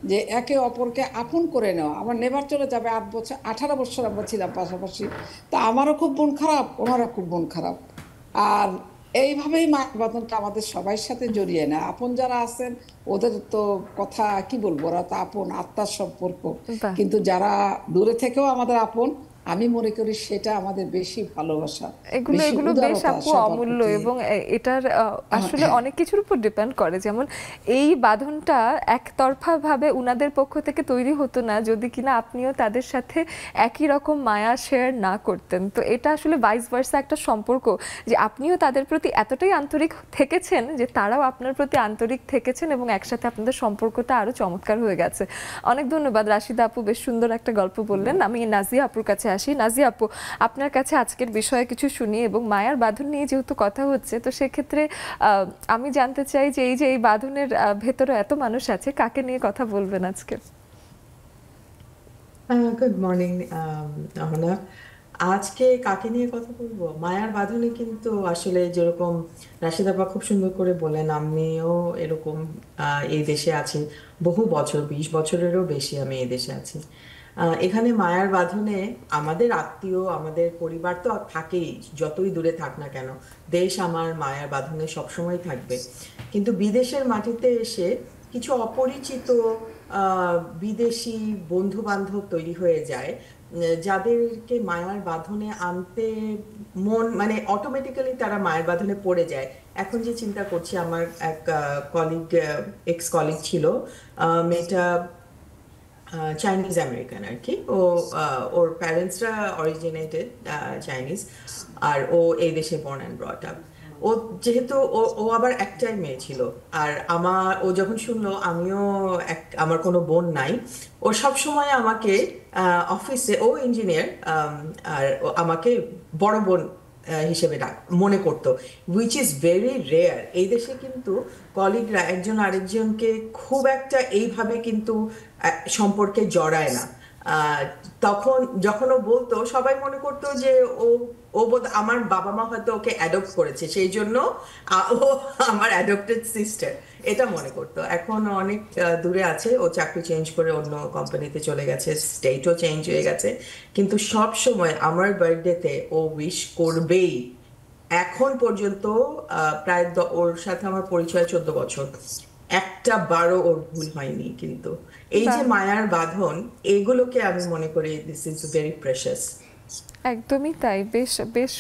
যে একে অপরকে আপন করে নেওয়া। আমার নেবার চলে যাবে 8 বছর 18 বছর আমরা ছিলাম পাশাপাশি। তা আমারও খুব মন খারাপ, ওনারও খুব মন খারাপ। আর এইভাবেই মায়ের বাঁধনটা আমাদের সবার সাথে জড়িয়ে নেয়। আপন যারা আছেন ওদের তো কথা কি বলবো, ওরা তো আপন আত্মার সম্পর্ক। কিন্তু যারা দূরে থেকেও আমাদের আপন, আমি মনে করি সেটা আমাদের বেশি ভালোবাসা, এগুলো এগুলো বেশ আপু অমূল্য। এবং এটার আসলে অনেক কিছুর উপর ডিপেন্ড করে। যেমন এই বাঁধনটা একতরফা ভাবে উনাদের পক্ষ থেকে তৈরি হতো না যদি কিনা আপনিও তাদের সাথে একই রকম মায়া শেয়ার না করতেন। তো এটা আসলে ভাইস ভার্সা একটা সম্পর্ক, যে আপনিও তাদের প্রতি এতটাই আন্তরিক থেকেছেন যে তারাও আপনার প্রতি আন্তরিক থেকেছেন, এবং একসাথে আপনাদের সম্পর্কটা আরো চমৎকার হয়ে গেছে। অনেক ধন্যবাদ রাশিদা আপু, বেশ সুন্দর একটা গল্প বললেন। আমি নাজিয়া আপুর কাছে আসি। নাজিয়া আপু, আপনার কাছে আজকের বিষয়ে কিছু শুনি, এবং মায়ার বাঁধন নিয়ে যেহেতু কথা হচ্ছে, তো সেক্ষেত্রে আমি জানতে চাই যে এই বাঁধনের ভেতরে এত মানুষ আছে, কাকে নিয়ে কথা বলবেন আজকে? Good morning Ahana. আজকে কাকে নিয়ে কথা বলবো? মায়ার বাঁধনে কিন্তু আসলে যেরকম রাশিদ আপা খুব সুন্দর করে বলেন, আমিও এরকম এই দেশে আছি বহু বছর, 20 বছরেরও বেশি আমি এই দেশে আছি। এখানে মায়ার বাঁধনে আমাদের আত্মীয়, আমাদের পরিবার তো থাকেই, যতই দূরে থাক না কেন। দেশ আমার মায়ার বাঁধনে সবসময় থাকবে। কিন্তু বিদেশের মাটিতে এসে কিছু অপরিচিত বিদেশি বন্ধু বান্ধব তৈরি হয়ে যায়, যাদেরকে মায়ার বাঁধনে আনতে মন মানে অটোমেটিক্যালি তারা মায়ের বাঁধনে পড়ে যায়। এখন যে চিন্তা করছি, আমার এক কলিগ, এক্স কলিগ ছিল, মেয়েটা চাইনিজ আমেরিকান আর কি। ওর প্যারেন্টসরা অরিজিনেটেড চাইনিজ, আর ও এই দেশে বর্ন অ্যান্ড ব্রট আপ। ও যেহেতু ও আবার একটাই মেয়ে ছিল, আর ও যখন শুনলো আমিও আমার কোনো বোন নাই, ও সবসময় আমাকে অফিসে, ও ইঞ্জিনিয়ার, আর আমাকে বড় বোন হিসেবে মনে করতো, উইচ ইজ ভেরি রেয়ার। এই দেশে কিন্তু কলিগরা একজন আরেকজনকে খুব একটা এইভাবে কিন্তু সম্পর্কে জড়ায় না। তখন যখন ও বলতো, সবাই মনে করতো যে ও আমার বাবা মা হয়তো ওকে অ্যাডপ্ট করেছে, সেই জন্য ও আমার অ্যাডপ্টেড সিস্টার, এটা মনে করতো। এখন অনেক দূরে আছে, ও চাকরি চেঞ্জ করে অন্য কোম্পানিতে চলে গেছে, স্টেটও চেঞ্জ হয়ে গেছে, কিন্তু সব সময় আমার বার্থডেতে ও উইশ করবেই। এখন পর্যন্ত প্রায় ওর সাথে আমার পরিচয় 14 বছর, একটা বারও ওর ভুল হয়নি। কিন্তু এই যে মায়ার বাঁধন, এগুলোকে আমি মনে করি দিস ইজ ভেরি প্রেশাস। একদমই তাই। বেশ বেশ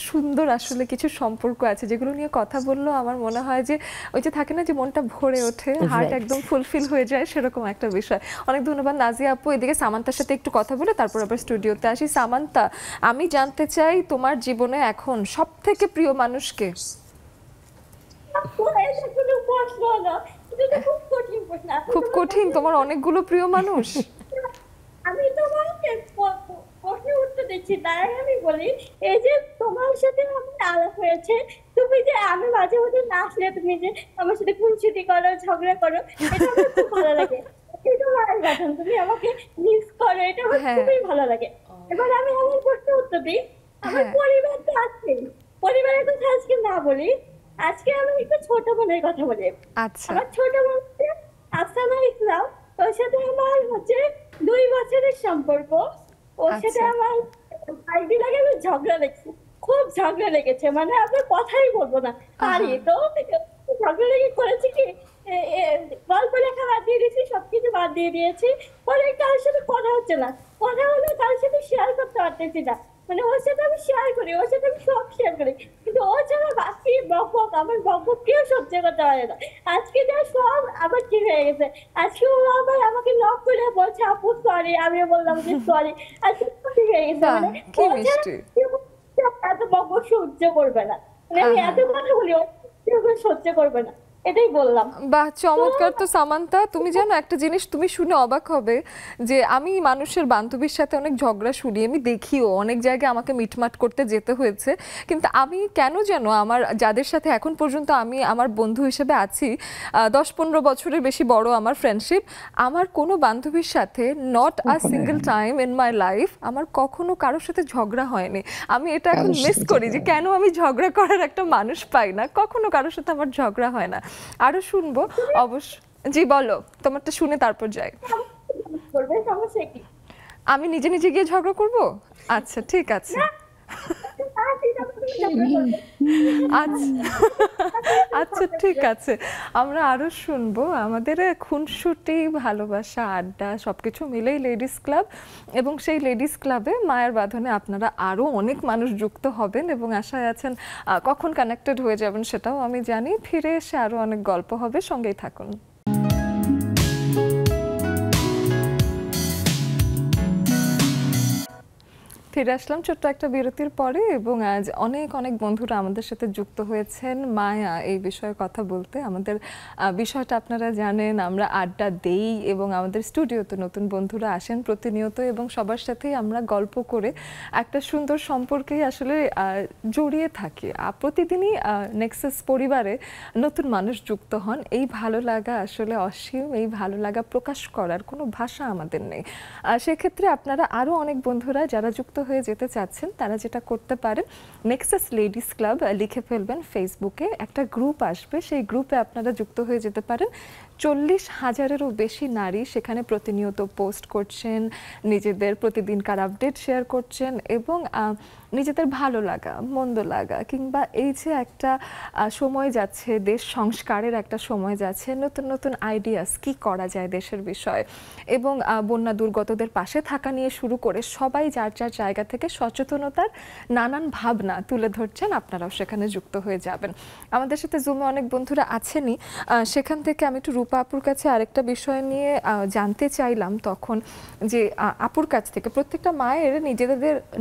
সুন্দর আসলে কিছু সম্পর্ক আছে যেগুলো নিয়ে কথা বললো আমার মনে হয় যে ওই যে থাকে না যে মনটা ভরে ওঠে, হার্ট একদম ফুলফিল হয়ে যায়, সেরকম একটা বিষয়। অনেক ধন্যবাদ নাজিয়া আপু। এদিকে সামান্তার সাথে একটু কথা বলে তারপর আবার স্টুডিওতে আসি। সামান্তা, আমি জানতে চাই তোমার জীবনে এখন সব থেকে প্রিয় মানুষকে? খুব কঠিন, তোমার অনেকগুলো প্রিয় মানুষ। আমি তোমাকে প্রশ্নের উত্তর দিচ্ছি, তার আগে আমি বলি, এই যে তোমার সাথে আমার আলাপ হয়েছে, তুমি যে আমি মাঝে মাঝে না আসলে তুমি যে আমার সাথে খুনসুটি করো, ঝগড়া করো, এটা আমার খুব ভালো লাগে। তোমার গঠন, তুমি আমাকে মিস করো, এটা আমার খুবই ভালো লাগে। এবার আমি আমার প্রশ্নের উত্তর দিই। আমার পরিবার তো আছেই, পরিবারের কথা আজকে না বলি, আজকে আমি একটু ছোট বোনের কথা বলি। আমার ছোট বোন আফসানা ইসলাম, ওর সাথে আমার হচ্ছে 2 বছরের সম্পর্ক। ওর সাথে আমার কয়েকদিন আগে আমি ঝগড়া লেগেছি, খুব ঝগড়া লেগেছে, মানে আপনার কথাই বলবো না। পারি তো ঝগড়া লেগে করেছি কি গল্প লেখা বাদ দিয়ে দিয়েছি, সবকিছু বাদ দিয়ে দিয়েছি। পরে কারোর সাথে কথা হচ্ছে না, কথা হলে কারোর সাথে শেয়ার করতে পারতেছি না। মানে ওর সাথে আমি শেয়ার করি, ওর সাথে আমি সব শেয়ার করি, কিন্তু ও ছাড়া বাকি বকবক, আমার বকবক কেউ সহ্য করতে পারে না। আজকে যা সব আবার ঠিক হয়ে গেছে। আজকে ও আবার আমাকে লক করে বলছে আপু সরি, আমিও বললাম যে সরি। আজকে সব ঠিক হয়ে গেছে। বাহ, মানে কি ও ছাড়া মিষ্টি। কেউ এত বকবক সহ্য করবে না। মানে আমি এত কথা বলি, ও কেউ সহ্য করবে না, এটাই বললাম। বাহ, চমৎকার তো সামান্তা। তুমি জানো একটা জিনিস তুমি শুনে অবাক হবে যে আমি মানুষের বান্ধবীর সাথে অনেক ঝগড়া শুনি, আমি দেখিও অনেক জায়গায় আমাকে মিটমাট করতে যেতে হয়েছে, কিন্তু আমি কেন যেন আমার যাদের সাথে এখন পর্যন্ত আমি আমার বন্ধু হিসেবে আছি, 10-15 বছরের বেশি বড় আমার ফ্রেন্ডশিপ, আমার কোনো বান্ধবীর সাথে not a single time in my life আমার কখনো কারোর সাথে ঝগড়া হয়নি। আমি এটা এখন মিস করি যে কেন আমি ঝগড়া করার একটা মানুষ পাই না, কখনো কারোর সাথে আমার ঝগড়া হয় না। আরো শুনবো অবশ্য। জি বলো, তোমারটা শুনে তারপর যাই। করবে সমস্যা কি? আমি নিজে নিজে গিয়ে ঝগড়া করব? আচ্ছা ঠিক আছে। আচ্ছা আচ্ছা ঠিক আছে, আমরা আরো শুনবো। আমাদের খুনসুটি, ভালোবাসা, আড্ডা সবকিছু মিলেই লেডিস ক্লাব, এবং সেই লেডিস ক্লাবে মায়ের বাঁধনে আপনারা আরো অনেক মানুষ যুক্ত হবেন এবং আশায় আছেন কখন কানেক্টেড হয়ে যাবেন সেটাও আমি জানি। ফিরে এসে আরো অনেক গল্প হবে, সঙ্গেই থাকুন। ফিরে আসলাম ছোট্ট একটা বিরতির পরে, এবং আজ অনেক অনেক বন্ধুরা আমাদের সাথে যুক্ত হয়েছেন মায়া এই বিষয়ে কথা বলতে। আমাদের বিষয়টা আপনারা জানেন, আমরা আড্ডা দেই এবং আমাদের স্টুডিওতে নতুন বন্ধুরা আসেন প্রতিনিয়ত, এবং সবার সাথেই আমরা গল্প করে একটা সুন্দর সম্পর্কেই আসলে জড়িয়ে থাকি। প্রতিদিনই নেক্সাস পরিবারে নতুন মানুষ যুক্ত হন। এই ভালো লাগা আসলে অসীম, এই ভালো লাগা প্রকাশ করার কোনো ভাষা আমাদের নেই। সেক্ষেত্রে আপনারা আরও অনেক বন্ধুরা যারা যুক্ত হয়ে যেতে চাচ্ছেন তারা যেটা করতে পারেন, নেক্সাস লেডিস ক্লাব লিখে ফেলবেন ফেসবুকে, একটা গ্রুপ আসবে, সেই গ্রুপে আপনারা যুক্ত হয়ে যেতে পারেন। 40,000-এরও বেশি নারী সেখানে প্রতিনিয়ত পোস্ট করছেন, নিজেদের প্রতিদিনকার আপডেট শেয়ার করছেন, এবং নিজেদের ভালো লাগা, মন্দ লাগা, কিংবা এই যে একটা সময় যাচ্ছে, দেশ সংস্কারের একটা সময় যাচ্ছে, নতুন নতুন আইডিয়াস কি করা যায় দেশের বিষয়ে, এবং বন্যা দুর্গতদের পাশে থাকা নিয়ে শুরু করে সবাই যার যার জায়গা থেকে সচেতনতার নানান ভাবনা তুলে ধরছেন। আপনারাও সেখানে যুক্ত হয়ে যাবেন। আমাদের সাথে জুমে অনেক বন্ধুরা আছেনই, সেখান থেকে আমি একটু রূপা আপুর কাছে আরেকটা বিষয় নিয়ে জানতে চাইলাম তখন, যে আপুর কাছ থেকে প্রত্যেকটা মায়ের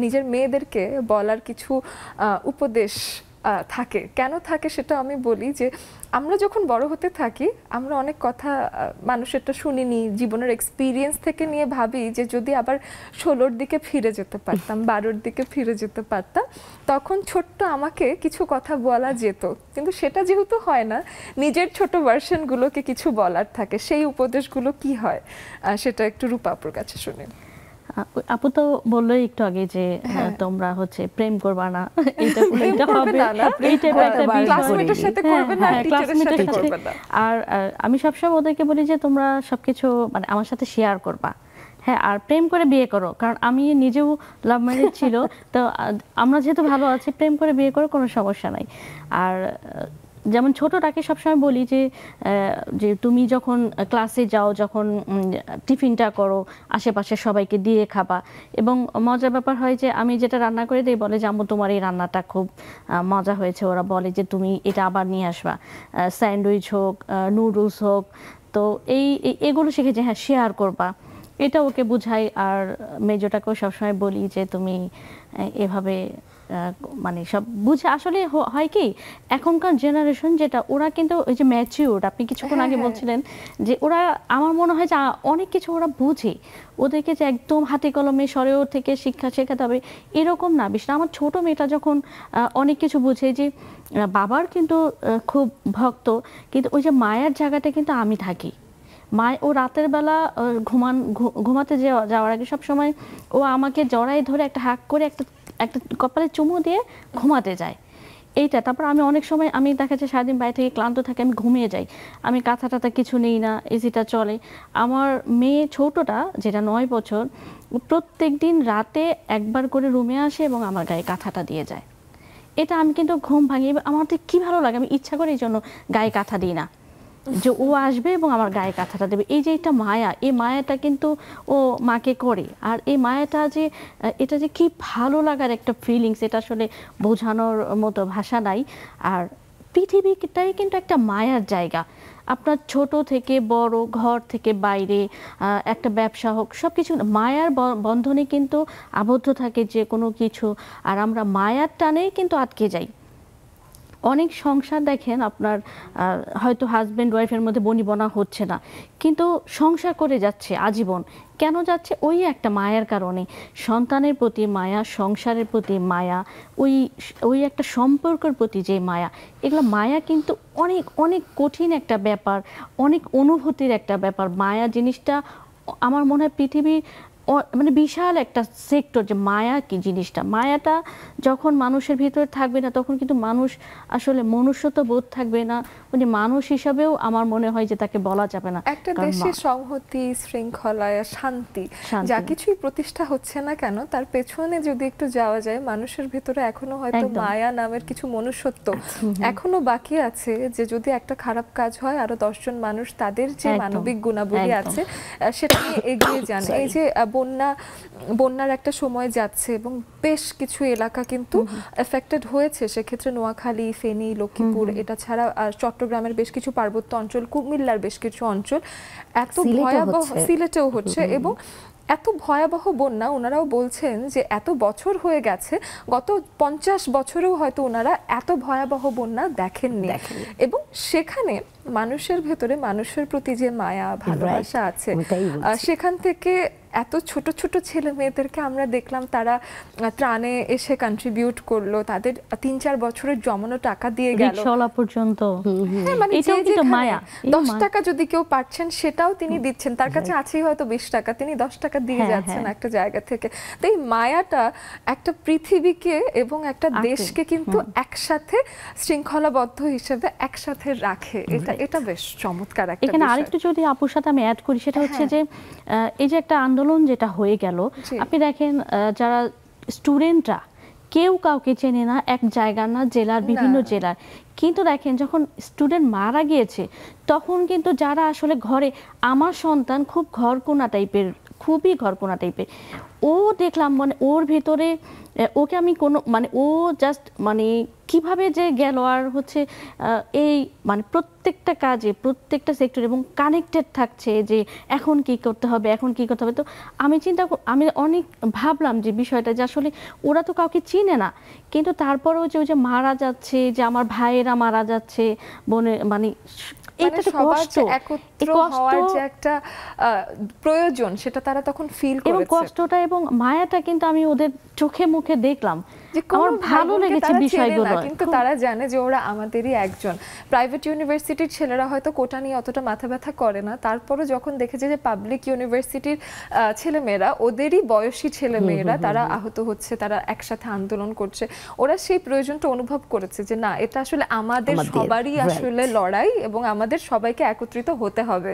নিজের মেয়েদেরকে বলার কিছু উপদেশ থাকে। কেন থাকে সেটা আমি বলি, যে আমরা যখন বড় হতে থাকি আমরা অনেক কথা মানুষেরটা শুনিনি, জীবনের এক্সপিরিয়েন্স থেকে নিয়ে ভাবি যে যদি আবার 16-র দিকে ফিরে যেতে পারতাম, 12-র দিকে ফিরে যেতে পারতাম, তখন ছোট্ট আমাকে কিছু কথা বলা যেত। কিন্তু সেটা যেহেতু হয় না, নিজের ছোট ভার্সনগুলোকে কিছু বলার থাকে। সেই উপদেশগুলো কি হয় সেটা একটু রূপাপুর কাছে শুনি। আপু তো বললোই একটু আগে যে তোমরা হচ্ছে প্রেম করবা না, এটা হবে, ক্লাসমেটের সাথে করবে না, টিচারের সাথে করবে না। আর আমি সবসময় ওদেরকে বলি যে তোমরা সবকিছু মানে আমার সাথে শেয়ার করবা, হ্যাঁ, আর প্রেম করে বিয়ে করো, কারণ আমি নিজেও লাভ ম্যারেজ ছিল, তো আমরা যেহেতু ভালো আছি, প্রেম করে বিয়ে করো, কোনো সমস্যা নাই। আর যেমন ছোটটাকে সবসময় বলি যে তুমি যখন ক্লাসে যাও, যখন টিফিনটা করো, আশেপাশে সবাইকে দিয়ে খাবা। এবং মজার ব্যাপার হয় যে আমি যেটা রান্না করে দিই, বলে যে আম্মু তোমার এই রান্নাটা খুব মজা হয়েছে, ওরা বলে যে তুমি এটা আবার নিয়ে আসবা, স্যান্ডউইচ হোক, নুডলস হোক, তো এগুলো শিখেছি, হ্যাঁ শেয়ার করবা, এটা ওকে বুঝাই। আর মেজোটাকেও সবসময় বলি যে তুমি এভাবে মানে সব বুঝে। আসলে হয় কি, এখনকার জেনারেশন যেটা, ওরা কিন্তু ওই যে ম্যাচিউরড, আপনি কিছুক্ষণ আগে বলছিলেন যে ওরা, আমার মনে হয় যে অনেক কিছু ওরা বুঝে, ওদেরকে যে একদম হাতে কলমে সরেও থেকে শিক্ষা শেখাতে হবে এরকম না। বিশেষ আমার ছোট মেয়েটা যখন অনেক কিছু বুঝে, যে বাবার কিন্তু খুব ভক্ত, কিন্তু ওই যে মায়ের জায়গাটা কিন্তু আমি থাকি। ও রাতের বেলা ঘুমাতে যাওয়ার আগে সব সময় ও আমাকে জড়াই ধরে একটা হাক করে একটা কপালে চুমু দিয়ে ঘুমাতে যায়, এইটা। তারপর আমি অনেক সময় আমি দেখা যায় সারাদিন বাইরে থেকে ক্লান্ত থাকি, আমি ঘুমিয়ে যাই, আমি কাঁথা টাথা কিছু নেই না, এসিটা চলে। আমার মেয়ে ছোটটা, যেটা 9 বছর, প্রত্যেক দিন রাতে একবার করে রুমে আসে এবং আমার গায়ে কাঁথাটা দিয়ে যায়। এটা আমি কিন্তু ঘুম ভাঙিয়ে আমার তো কি ভালো লাগে, আমি ইচ্ছা করে এই জন্য গায়ে কাঁথা দিই না, যে ও আসবে এবং আমার গায়ে কাঁথাটা দেবে। এই যে এটা মায়া, এই মায়াটা কিন্তু ও মাকে করে। আর এই মায়াটা যে এটা যে কি ভালো লাগার একটা ফিলিংস, এটা আসলে বোঝানোর মতো ভাষা নাই। আর পৃথিবীটাই কিন্তু একটা মায়ার জায়গা। আপনার ছোট থেকে বড়, ঘর থেকে বাইরে, একটা ব্যবসা হোক, সব কিছু মায়ার বন্ধনে কিন্তু আবদ্ধ থাকে যে কোনো কিছু। আর আমরা মায়ার টানেই কিন্তু আটকে যাই। অনেক সংসার দেখেন আপনার হয়তো হাজব্যান্ড ওয়াইফের মধ্যে বনিবনা হচ্ছে না, কিন্তু সংসার করে যাচ্ছে আজীবন। কেন যাচ্ছে? ওই একটা মায়ার কারণে, সন্তানের প্রতি মায়া, সংসারের প্রতি মায়া, ওই একটা সম্পর্কের প্রতি যে মায়া। এগুলো মায়া কিন্তু অনেক অনেক কঠিন একটা ব্যাপার, অনেক অনুভূতির একটা ব্যাপার। মায়া জিনিসটা আমার মনে হয় পৃথিবী মানে বিশাল একটা সেক্টর, যে মায়া কি জিনিসটা। মায়াটা যখন মানুষের ভিতরে থাকবে না, তখন কিন্তু মানুষ আসলে মনুষ্যত্ব বোধ থাকবে না, মানে মানুষ হিসাবেও আমার মনে হয় যে তাকে বলা যাবে না। একটা দেশে সংহতি, শৃঙ্খলা, শান্তি যা কিছুই প্রতিষ্ঠা হচ্ছে না কেন, তার পেছনে যদি একটু যাওয়া যায়, মানুষের ভিতরে এখনো হয়তো মায়া নামের কিছু মনুষ্যত্ব এখনো বাকি আছে, যে যদি একটা খারাপ কাজ হয় আরো 10 জন মানুষ তাদের যে মানবিক গুণাবলী আছে সেটা নিয়ে এগিয়ে যান। এই যে বন্যার একটা সময় যাচ্ছে এবং বেশ কিছু এলাকা কিন্তু এফেক্টেড হয়েছে, সেক্ষেত্রে নোয়াখালী, ফেনী, লক্ষ্মীপুর, এটা ছাড়া চট্টগ্রামের বেশ কিছু পার্বত্য অঞ্চল, কুমিল্লার বেশ কিছু অঞ্চল, এত ভয়াবহ, সিলেটেও হচ্ছে। এবং এত ভয়াবহ বন্যা, ওনারাও বলছেন যে এত বছর হয়ে গেছে, গত 50 বছরেও হয়তো ওনারা এত ভয়াবহ বন্যা দেখেননি। এবং সেখানে মানুষের ভেতরে মানুষের প্রতি যে মায়া, ভালোবাসা আছে, সেখান থেকে এত ছোট ছোট ছেলে মেয়েদেরকে আমরা দেখলাম তারা ত্রাণে এসে কন্ট্রিবিউট করলো, তাদের 3-4 বছরের জমানো টাকা দিয়ে গেল পর্যন্ত। মানে মায়া, 10 টাকা যদি কেউ পাচ্ছেন সেটাও তিনি দিচ্ছেন, তার কাছে আছেই হয়তো 20 টাকা, তিনি 10 টাকা দিয়ে যাচ্ছেন একটা জায়গা থেকে। তো এই মায়াটা একটা পৃথিবীকে এবং একটা দেশকে কিন্তু একসাথে শৃঙ্খলাবদ্ধ হিসেবে একসাথে রাখে। এটা বেশ চমৎকার একটা বিষয়। এখানে আরেকটু যদি আপুর সাথে আমি অ্যাড করি, সেটা হচ্ছে যে এই যে একটা আন্দোলন যেটা হয়ে গেল, আপনি দেখেন যারা স্টুডেন্টরা কেউ কাউকে চেনে না, এক জায়গা না, জেলার বিভিন্ন জেলার, কিন্তু দেখেন যখন স্টুডেন্ট মারা গিয়েছে তখন কিন্তু যারা আসলে ঘরে, আমার সন্তান খুব ঘরকোনা টাইপের, খুবই ঘরকোনা টাইপের, ও দেখলাম মানে ওর ভেতরে ওকে আমি কোনো মানে ও জাস্ট মানে কিভাবে যে গেল, আর হচ্ছে এই মানে প্রত্যেকটা কাজে, প্রত্যেকটা সেক্টর এবং কানেক্টেড থাকছে যে এখন কি করতে হবে, এখন কি করতে হবে। তো আমি অনেক ভাবলাম যে বিষয়টা, যে আসলে ওরা তো কাউকে চিনে না, কিন্তু তারপরেও যে ওই যে মারা যাচ্ছে, যে আমার ভাইয়েরা মারা যাচ্ছে, বোনে মানে একটা প্রয়োজন, সেটা তারা তখন ফিল করেছে। এবং কষ্টটা এবং মায়াটা কিন্তু আমি ওদের চোখে মুখে দেখলাম, যে আমার ভালো লেগেছে বিষয়গুলো। কিন্তু তারা জানে যে ওরা আমাদেরই একজন। প্রাইভেট ইউনিভার্সিটির ছেলেরা হয়তো কোটা নিয়ে অতটা মাথা ব্যথা করে না, তারপরে যখন দেখেছে যে পাবলিক ইউনিভার্সিটির ছেলেমেয়েরা, ওদেরই বয়সী ছেলেমেয়েরা তারা আহত হচ্ছে, তারা একসাথে আন্দোলন করছে, ওরা সেই প্রয়োজনটা অনুভব করেছে যে না, এটা আসলে আমাদের সবারই আসলে লড়াই এবং আমাদের সবাইকে একত্রিত হতে হবে।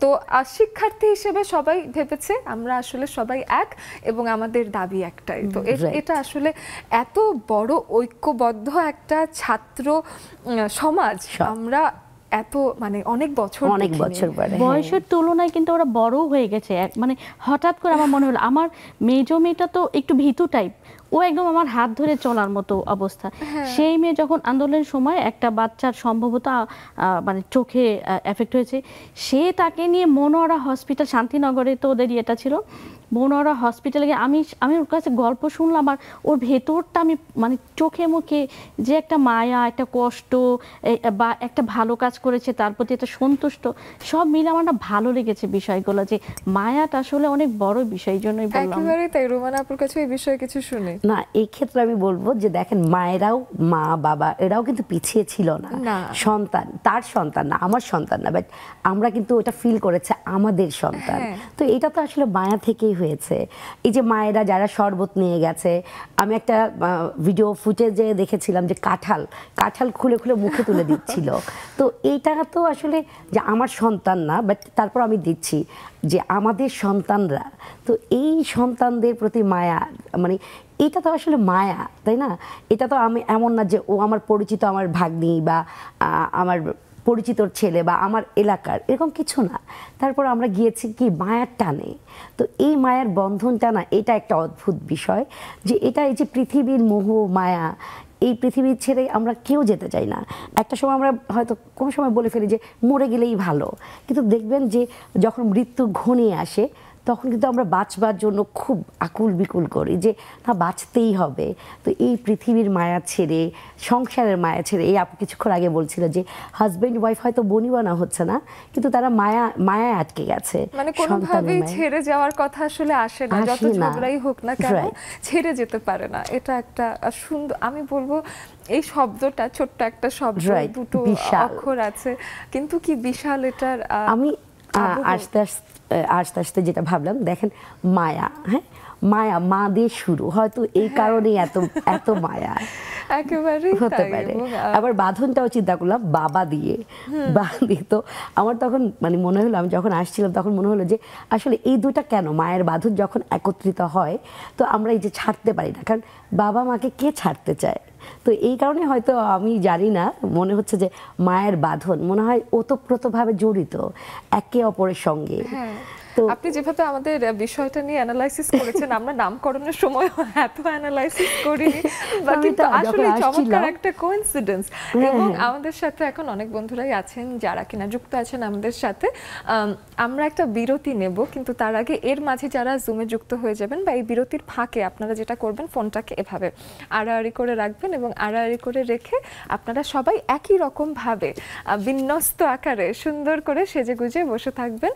তো শিক্ষার্থী হিসেবে সবাই ভেবেছে আমরা আসলে সবাই এক এবং আমাদের দাবি একটাই। তো এটা আসলে এত বড় ঐক্যবদ্ধ একটা ছাত্র সমাজ, আমরা এত মানে অনেক বছর বয়সের তুলনায় কিন্তু ওরা বড় হয়ে গেছে। মানে হঠাৎ করে আমার মনে হলো, আমার মেজো মেয়েটা তো একটু ভীতু টাইপ, ও একদম আমার হাত ধরে চলার মতো অবস্থা। সেই মেয়ে যখন আন্দোলনের সময় একটা বাচ্চার সম্ভবত মানে চোখে এফেক্ট হয়েছে, সে তাকে নিয়ে মনোয়ারা হসপিটাল, শান্তিনগরে তো ওদের ইয়েটা ছিল, মনোয়ারা হসপিটালে গিয়ে আমি ওর কাছে গল্প শুনলাম, আর ওর ভেতরটা আমি মানে চোখে মুখে যে একটা মায়া, একটা কষ্ট, বা একটা ভালো কাজ করেছে তার প্রতি একটা সন্তুষ্ট, সব মিলে আমার না ভালো লেগেছে বিষয়গুলো, যে মায়াটা আসলে অনেক বড় বিষয়। এই জন্যই বললাম। একেবারেই তাই। রোমানা আপুর কাছে এই বিষয়ে কিছু শুনে না, এই ক্ষেত্রে আমি বলবো যে দেখেন, মায়েরাও, মা বাবা এরাও কিন্তু পিছিয়ে ছিল না। সন্তান তার সন্তান না, আমার সন্তান না, বাট আমরা কিন্তু ওটা ফিল করেছে আমাদের সন্তান। তো এটা তো আসলে মায়া থেকেই হয়েছে। এই যে মায়েরা যারা শরবত নিয়ে গেছে, আমি একটা ভিডিও ফুটেজে দেখেছিলাম যে কাঁঠাল খুলে খুলে মুখে তুলে দিচ্ছিল। তো এইটা তো আসলে যে আমার সন্তান না, বাট তারপর আমি দিচ্ছি যে আমাদের সন্তানরা। তো এই সন্তানদের প্রতি মায়া, মানে এটা তো আসলে মায়া, তাই না? এটা তো আমি এমন না যে ও আমার পরিচিত, আমার ভাগ্নি বা আমার পরিচিতর ছেলে বা আমার এলাকার, এরকম কিছু না। তারপর আমরা গিয়েছি কি মায়ার টানে। তো এই মায়ার বন্ধনটা না, এটা একটা অদ্ভুত বিষয়, যে এটা এই যে পৃথিবীর মোহ মায়া, এই পৃথিবী ছেড়ে আমরা কেউ যেতে চাই না। একটা সময় আমরা হয়তো কোনো সময় বলে ফেলি যে মরে গেলেই ভালো, কিন্তু দেখবেন যে যখন মৃত্যু ঘনিয়ে আসে তখন কিন্তু আমরা বাঁচবার জন্য খুব আকুল বিকুল করি যে না, বাঁচতেই হবে। তো এই পৃথিবীর মায়া ছেড়ে, সংসারের মায়া ছেড়ে, এই আপু কিছুক্ষণ আগে বলছিল যে হাজব্যান্ড ওয়াইফ হয়তো বনিবনা হচ্ছে না, কিন্তু তারা মায়ায় আটকে গেছে। মানে কোনোভাবেই ছেড়ে যাওয়ার কথা আসলে আসে না, যত আসে না। ঝগড়াই হোক না কেন Right. ছেড়ে যেতে পারে না। এটা একটা সুন্দর, আমি বলবো এই শব্দটা, ছোট্ট একটা শব্দ, Right, দুটো বিশাল। অক্ষর আছে, কিন্তু কি বিশাল এটার আমি আবহ। আস্তে আস্তে যেটা ভাবলাম, দেখেন মায়া, হ্যাঁ, মায়া মা দিয়ে শুরু, হয়তো এই কারণেই এত এত মায়া একেবারেই হতে তাই। পারে। এবং আবার বাঁধনটাও চিন্তা করলাম বাবা দিয়ে, তো আমার তখন মানে মনে হলো, আমি যখন আসছিলাম তখন মনে হলো যে আসলে এই দুটা কেন, মায়ের বাঁধন যখন একত্রিত হয় তো আমরা এই যে ছাড়তে পারি না, কারণ বাবা মাকে কে ছাড়তে চায়। তো এই কারণে হয়তো আমি জানি না, মনে হচ্ছে যে মায়ের বাঁধন মনে হয় ওতপ্রোতভাবে জড়িত একে অপরের সঙ্গে। হ্যাঁ, তো আপনি যেভাবে আমাদের বিষয়টা নিয়ে অ্যানালাইসিস করেছেন, আমরা নামকরণের সময় এত অ্যানালাইসিস করিনি, বা আমি কিন্তু তো যখন আসলে চমৎকার আসছিলাম, একটা কোইন্সিডেন্স। হ্যাঁ, এবং হ্যাঁ। আমাদের সাথে এখন অনেক বন্ধুরাই আছেন যারা কিনা যুক্ত আছেন আমাদের সাথে। আমরা একটা বিরতি নেব, কিন্তু তার আগে এর মাঝে যারা জুমে যুক্ত হয়ে যাবেন বা এই বিরতির ফাঁকে আপনারা যেটা করবেন, ফোনটাকে এভাবে আড়াআড়ি করে রাখবেন এবং আড়াআড়ি করে রেখে আপনারা সবাই একই রকম ভাবে বিন্যস্ত আকারে সুন্দর করে সেজে গুজে বসে থাকবেন।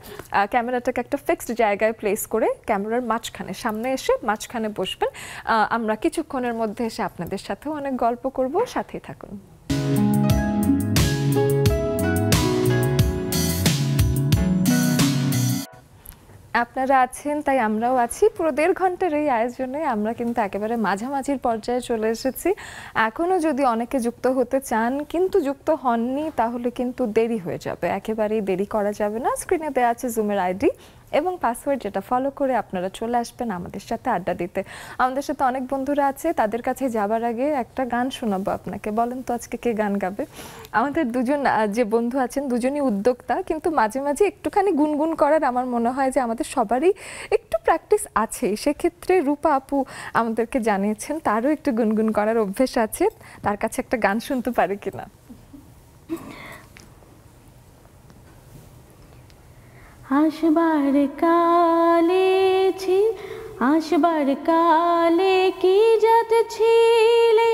ক্যামেরাটাকে একটা ফিক্সড জায়গায় প্লেস করে ক্যামেরার মাঝখানে, সামনে এসে মাঝখানে বসবেন। আমরা কিছুক্ষণের মধ্যে এসে আপনাদের সাথেও অনেক গল্প করব, সাথেই থাকুন। আপনারা আছেন তাই আমরাও আছি। পুরো 1.5 ঘন্টার এই আয়োজনে আমরা কিন্তু একেবারে মাঝামাঝির পর্যায়ে চলে এসেছি। এখনো যদি অনেকে যুক্ত হতে চান কিন্তু যুক্ত হননি, তাহলে কিন্তু দেরি হয়ে যাবে, একেবারেই দেরি করা যাবে না। স্ক্রিনে দেওয়া আছে জুমের আইডি এবং পাসওয়ার্ড, যেটা ফলো করে আপনারা চলে আসবেন আমাদের সাথে আড্ডা দিতে। আমাদের সাথে অনেক বন্ধুরা আছে, তাদের কাছে যাবার আগে একটা গান শোনাবো আপনাকে। বলেন তো আজকে কে গান গাবে? আমাদের দুজন যে বন্ধু আছেন, দুজনই উদ্যোক্তা, কিন্তু মাঝে মাঝে একটুখানি গুনগুন করার আমার মনে হয় যে আমাদের সবারই একটু প্র্যাকটিস আছে। সেক্ষেত্রে রূপা আপু আমাদেরকে জানিয়েছেন তারও একটু গুনগুন করার অভ্যেস আছে, তার কাছে একটা গান শুনতে পারে কিনা। আসবার কালে আসবার কালে কি জাত ছিলে,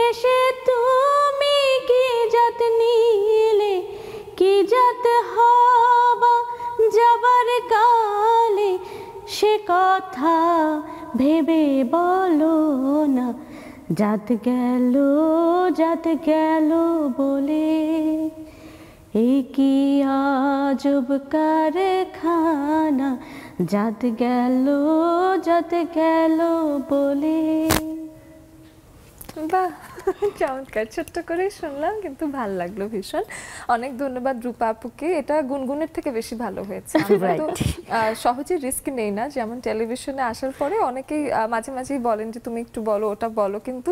এসে তুমি কি জাত নিলে, কি জাত হবা যাবার কালে, সে কথা ভেবে বলো না, জাত গেল বলে। এই কি আজব কারখানা, জাত গেল বলে। বাহ, চমৎকার, ছোট্ট করে শুনলাম কিন্তু ভাল লাগলো ভীষণ। অনেক ধন্যবাদ রূপা আপুকে। এটা গুনগুনের থেকে বেশি ভালো হয়েছে। আমরা তো সহজে রিস্ক নেই না, যেমন টেলিভিশনে আসার পরে অনেকেই মাঝে মাঝেই বলেন যে তুমি একটু বলো, ওটা বলো, কিন্তু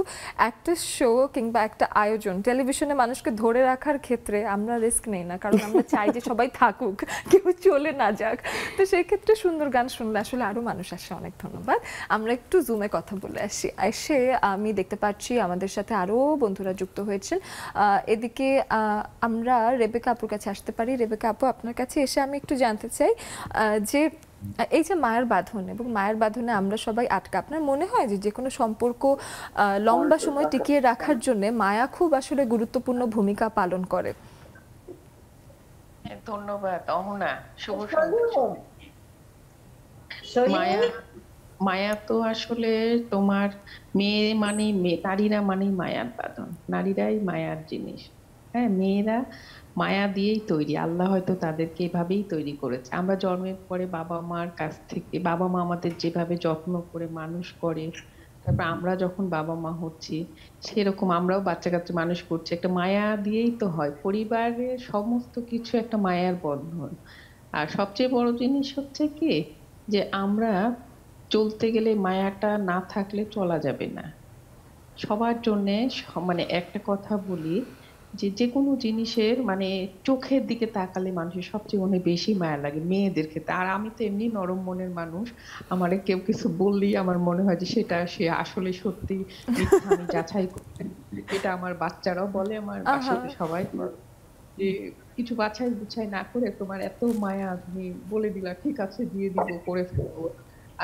একটা শো কিংবা একটা আয়োজন, টেলিভিশনে মানুষকে ধরে রাখার ক্ষেত্রে আমরা রিস্ক নেই না, কারণ আমরা চাই যে সবাই থাকুক, কেউ চলে না যাক। তো সেই ক্ষেত্রে সুন্দর গান শুনলে আসলে আরো মানুষ আসে। অনেক ধন্যবাদ। আমরা একটু জুমে কথা বলে আসি। এসে আমি দেখতে পাচ্ছি আমাদের সাথে আরো বন্ধুরা যুক্ত হয়েছেন। এদিকে আমরা রেবেকা আপুর কাছে আসতে পারি। রেবেকা আপু, আপনার কাছে এসে আমি একটু জানতে চাই যে এই যে মায়ের বাঁধন এবং মায়ের বাঁধনে আমরা সবাই আটকা, আপনার মনে হয় যে যে কোনো সম্পর্ক লম্বা সময় টিকিয়ে রাখার জন্য মায়া খুব আসলে গুরুত্বপূর্ণ ভূমিকা পালন করে? ধন্যবাদ অহনা, শুভ সন্ধ্যা। মায়া মায়া তো আসলে তোমার মেয়ে মানে নারীরা মানেই মায়ার বাঁধন, নারীরাই মায়ার জিনিস। হ্যাঁ, মেয়েরা মায়া দিয়েই তৈরি, আল্লাহ হয়তো তাদেরকে এভাবেই তৈরি করেছে। আমরা জন্মের পরে বাবা মার কাছ থেকে, বাবা মা আমাদের যেভাবে যত্ন করে মানুষ করে, তারপর আমরা যখন বাবা মা হচ্ছি সেরকম আমরাও বাচ্চা কাচ্চা মানুষ করছি, একটা মায়া দিয়েই তো হয়। পরিবারের সমস্ত কিছু একটা মায়ার বন্ধন। আর সবচেয়ে বড় জিনিস হচ্ছে কি, যে আমরা চলতে গেলে মায়াটা না থাকলে চলা যাবে না। সবার জন্যে মানে একটা কথা বলি, যে যে কোনো জিনিসের মানে চোখের দিকে তাকালে মানুষের সবচেয়ে মনে বেশি মায়া লাগে মেয়েদের ক্ষেত্রে। আর আমি তো এমনি নরম মনের মানুষ, আমারে কেউ কিছু বললেই আমার মনে হয় যে সেটা সে আসলে সত্যি মিথ্যা আমি যাচাই করতে। এটা আমার বাচ্চারাও বলে, আমার আহা, বাসাতে সবাই বলে যে কিছু বাছাই বুছাই না করে তোমার এত মায়া, তুমি বলে দিলা ঠিক আছে দিয়ে দিব করে ফেলবো।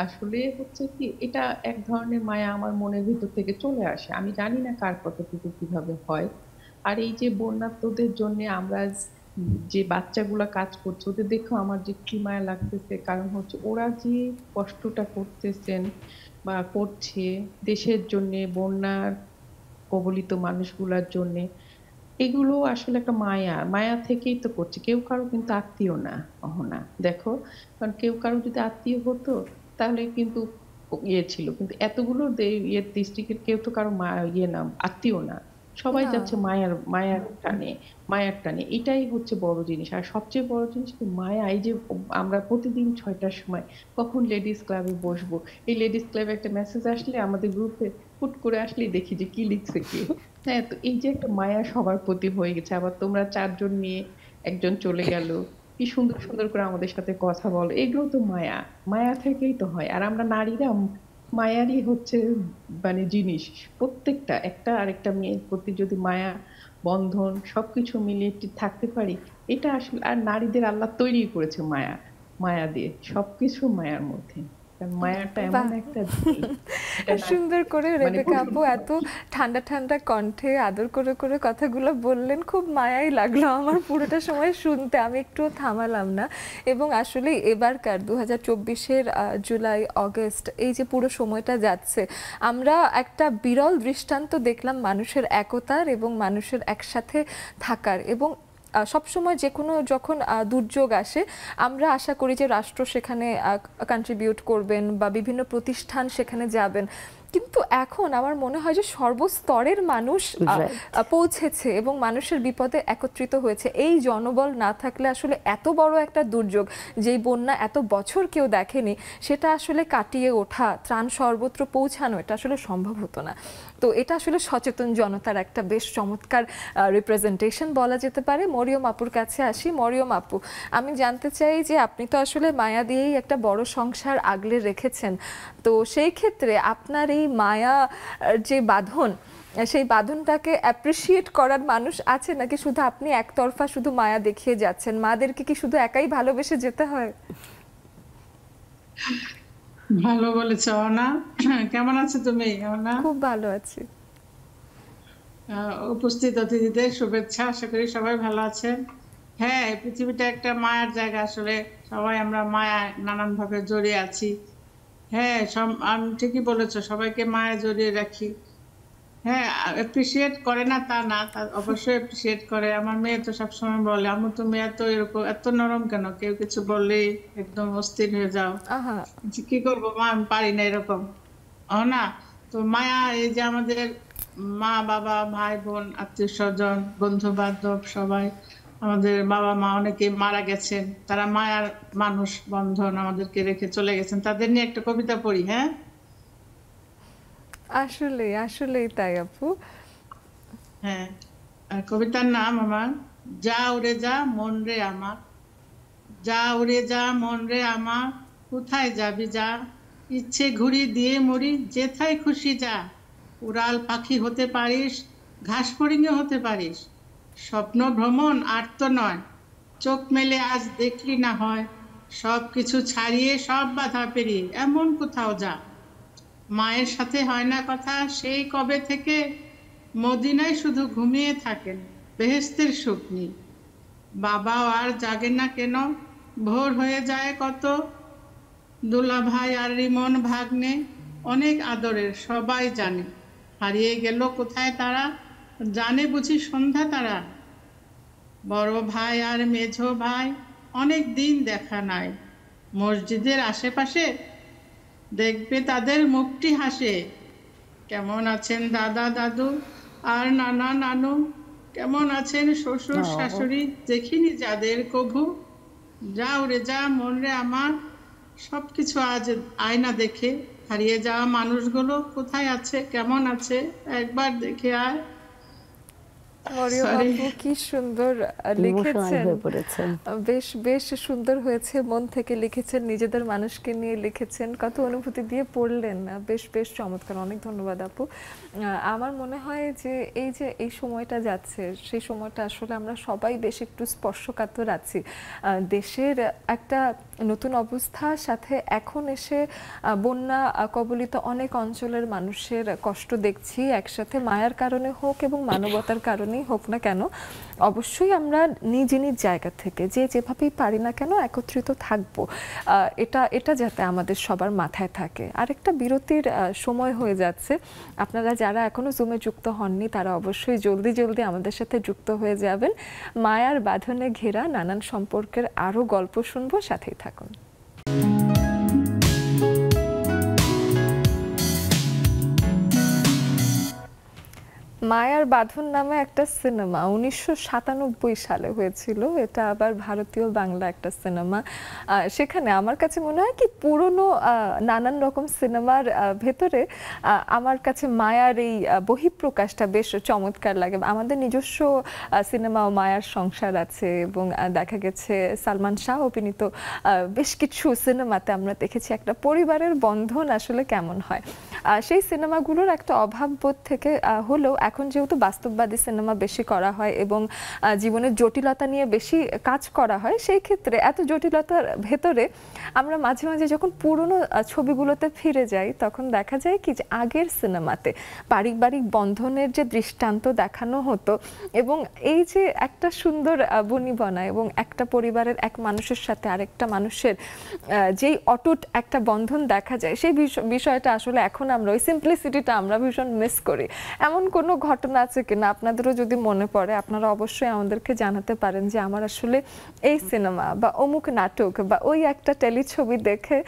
আসলে হচ্ছে কি, এটা এক ধরনের মায়া আমার মনের ভিতর থেকে চলে আসে, আমি জানি না কার কতটুকু কিভাবে হয়। আর এই যে বন্যার্তদের জন্য আমরা যে বাচ্চাগুলা কাজ করছে ওদের দেখো আমার যে কি মায়া লাগতেছে, কারণ হচ্ছে ওরা যে কষ্টটা করতেছেন বা করছে দেশের জন্য, বন্যার কবলিত মানুষগুলার জন্য, এগুলো আসলে একটা মায়া, মায়া থেকেই তো করছে। কেউ কারো কিন্তু আত্মীয় না অহনা, দেখো, কারণ কেউ কারো যদি আত্মীয় হতো তাহলে কিন্তু ইয়ে ছিল, কিন্তু এতগুলো ইয়ে ডিস্ট্রিক্টের কেউ তো কারো ইয়ে না, আত্মীয় না, সবাই না, যাচ্ছে মায়ার মায়ার টানে, মায়ার টানে। এটাই হচ্ছে বড় জিনিস। আর সবচেয়ে বড় জিনিস কি মায়া, এই যে আমরা প্রতিদিন 6টার সময় কখন লেডিস ক্লাবে বসবো, এই লেডিস ক্লাবে একটা মেসেজ আসলে আমাদের গ্রুপে হুট করে আসলেই দেখি যে কি লিখছে কি। হ্যাঁ, তো এই যে একটা মায়া সবার প্রতি হয়ে গেছে। আবার তোমরা 4জন নিয়ে একজন চলে গেল, কি সুন্দর সুন্দর করে আমাদের সাথে কথা বলো, এগুলো তো মায়া, মায়া থেকেই তো হয়। আর আমরা নারীরা মায়ারই হচ্ছে মানে জিনিস, প্রত্যেকটা একটা আরেকটা মেয়ের প্রতি যদি মায়া বন্ধন সবকিছু মিলিয়ে থাকতে পারি, এটা আসলে, আর নারীদের আল্লাহ তৈরি করেছে মায়া, মায়া দিয়ে সবকিছু মায়ার মধ্যে। কারণ মায়াটা এমন বাহ, একটা জিনিস, এটা সুন্দর করে মানে রেবেকা আপু এত ঠান্ডা ঠান্ডা কণ্ঠে আদর করে করে কথাগুলো বললেন, খুব মায়াই লাগলো আমার পুরোটা সময় শুনতে, আমি একটুও থামালাম না। এবং আসলে এবারকার 2024-এর জুলাই আগস্ট এই যে পুরো সময়টা যাচ্ছে, আমরা একটা বিরল দৃষ্টান্ত দেখলাম মানুষের একতার এবং মানুষের একসাথে থাকার। এবং সবসময় যে কোনো যখন দুর্যোগ আসে আমরা আশা করি যে রাষ্ট্র সেখানে কন্ট্রিবিউট করবেন বা বিভিন্ন প্রতিষ্ঠান সেখানে যাবেন, কিন্তু এখন আমার মনে হয় যে সর্বস্তরের মানুষ Right. পৌঁছেছে এবং মানুষের বিপদে একত্রিত হয়েছে। এই জনবল না থাকলে আসলে এত বড় একটা দুর্যোগ, যেই বন্যা এত বছর কেউ দেখেনি, সেটা আসলে কাটিয়ে ওঠা, ত্রাণ সর্বত্র পৌঁছানো, এটা আসলে সম্ভব হতো না। তো এটা আসলে সচেতন জনতার একটা বেশ চমৎকার রিপ্রেজেন্টেশন বলা যেতে পারে। মরিয়ম আপুর কাছে আসি। মরিয়ম আপু, আমি জানতে চাই যে আপনি তো আসলে মায়া দিয়েই একটা বড় সংসার আগলে রেখেছেন, তো সেই ক্ষেত্রে আপনার এই মায়া যে বাঁধন, সেই বাঁধনটাকে অ্যাপ্রিসিয়েট করার মানুষ আছে নাকি শুধু আপনি একতরফা শুধু মায়া দেখিয়ে যাচ্ছেন? মাদেরকে কি শুধু একাই ভালোবেসে যেতে হয়? ভালো বলেছ না। কেমন আছো তুমি না? খুব ভালো আছি। উপস্থিত অতিথিদের শুভেচ্ছা, আশা করি সবাই ভালো আছেন। হ্যাঁ, এই পৃথিবীটা একটা মায়ার জায়গা, আসলে সবাই আমরা মায়ায় নানান ভাবে জড়িয়ে আছি। হ্যাঁ, আমি ঠিকই বলেছো, সবাইকে মায়া জড়িয়ে রাখি। হ্যাঁ, অ্যাপ্রিসিয়েট করে না তা না, অবশ্যই অ্যাপ্রিসিয়েট করে। আমার মেয়ে তো সবসময় বলে, আমার তুমি এত এরকম এত নরম কেন, কেউ কিছু বললেই একদম অস্থির হয়ে যাও। আহা, কি করবো মা, আমি পারি না এরকম। ও না, তো মায়া এই যে আমাদের মা বাবা ভাই বোন আত্মীয় স্বজন বন্ধু বান্ধব সবাই, আমাদের বাবা মা অনেকে মারা গেছেন, তারা মায়ার মানুষ বন্ধন আমাদেরকে রেখে চলে গেছেন, তাদের নিয়ে একটা কবিতা পড়ি। হ্যাঁ, আসলে আসলেই তাই আপু। হ্যাঁ, কবিতার নাম আমার যা উড়ে যা মন রে আমার, যা উড়ে যা মন রে আমার, কোথায় যাবি যা, ইচ্ছে ঘুরি দিয়ে মরি যেথায় খুশি যা, উড়াল পাখি হতে পারিস, ঘাস ফড়িংও হতে পারিস, স্বপ্ন ভ্রমণ আর তো নয়, চোখ মেলে আজ দেখলি না হয়, সব কিছু ছাড়িয়ে সব বাধা পেরিয়ে এমন কোথাও যা, মায়ের সাথে হয় না কথা সেই কবে থেকে, মদিনায় শুধু ঘুমিয়ে থাকেন বেহেশতের সুখ নেই, বাবাও আর জাগে না কেন, ভোর হয়ে যায় কত, দুলা ভাই আর রিমন ভাগ্নে অনেক আদরের সবাই জানে, হারিয়ে গেল কোথায় তারা, জানে বুঝি সন্ধ্যা তারা, বড় ভাই আর মেঝো ভাই অনেক দিন দেখা নাই, মসজিদের আশেপাশে দেখবে তাদের মুখটি হাসে, কেমন আছেন দাদা দাদু আর নানা নানু, কেমন আছেন শ্বশুর শাশুড়ি দেখিনি যাদের কভু, যা উড়ে যা মন রে আমার, সবকিছু আজ আয়না দেখে হারিয়ে যাওয়া মানুষগুলো কোথায় আছে, কেমন আছে, একবার দেখে আয়। মরিয়ম Sorry. আপু কি সুন্দর ইমোশনাল লিখেছেন। হয়ে পড়েছেন। বেশ বেশ সুন্দর হয়েছে, মন থেকে লিখেছেন, নিজেদের মানুষকে নিয়ে লিখেছেন, কত অনুভূতি দিয়ে পড়লেন। বেশ বেশ চমৎকার, অনেক ধন্যবাদ আপু। আমার মনে হয় যে এই সময়টা যাচ্ছে, সেই সময়টা আসলে আমরা সবাই বেশ একটু স্পর্শকাতর আছি। দেশের একটা নতুন অবস্থার সাথে এখন এসে বন্যা কবলিত অনেক অঞ্চলের মানুষের কষ্ট দেখছি একসাথে, মায়ার কারণে হোক এবং মানবতার কারণেই হোক না কেন, অবশ্যই আমরা নিজ নিজ জায়গা থেকে যেভাবেই পারি না কেন একত্রিত থাকবো, এটা যাতে আমাদের সবার মাথায় থাকে। আরেকটা বিরতির সময় হয়ে যাচ্ছে, আপনারা যারা এখনো জুমে যুক্ত হননি তারা অবশ্যই জলদি জলদি আমাদের সাথে যুক্ত হয়ে যাবেন। মায়ার বাঁধনে ঘেরা নানান সম্পর্কের আরও গল্প শুনবো, সাথেই থাকুন। মায়ার বাঁধন নামে একটা সিনেমা 1997 সালে হয়েছিল, এটা আবার ভারতীয় বাংলা একটা সিনেমা। সেখানে আমার কাছে মনে হয় কি পুরনো নানান রকম সিনেমার ভেতরে আমার কাছে মায়ার এই বহিঃপ্রকাশটা বেশ চমৎকার লাগে। আমাদের নিজস্ব সিনেমা মায়ার সংসার আছে এবং দেখা গেছে সালমান শাহ অভিনীত বেশ কিছু সিনেমাতে আমরা দেখেছি একটা পরিবারের বন্ধন আসলে কেমন হয়। সেই সিনেমাগুলোর একটা অভাববোধ থেকে হলেও এখন যেহেতু বাস্তববাদী সিনেমা বেশি করা হয় এবং জীবনের জটিলতা নিয়ে বেশি কাজ করা হয়, সেই ক্ষেত্রে এত জটিলতার ভেতরে আমরা মাঝে মাঝে যখন পুরনো ছবিগুলোতে ফিরে যাই তখন দেখা যায় কি যে আগের সিনেমাতে পারিবারিক বন্ধনের যে দৃষ্টান্ত দেখানো হতো এবং এই যে একটা সুন্দর বনিবনা এবং একটা পরিবারের এক মানুষের সাথে আরেকটা মানুষের যেই অটুট একটা বন্ধন দেখা যায়, সেই বিষয়টা আসলে এখন আমরা ওই সিম্পলিসিটিটা আমরা ভীষণ মিস করি। এমন কোনো ঘটনা আছে কিনা আপনাদেরও যদি মনে পড়ে, আপনারা অবশ্যই আমাদেরকে জানাতে পারেন যে আমার আসলে এই সিনেমা বা অমুক নাটক বা ওই একটা টেলিছবি দেখে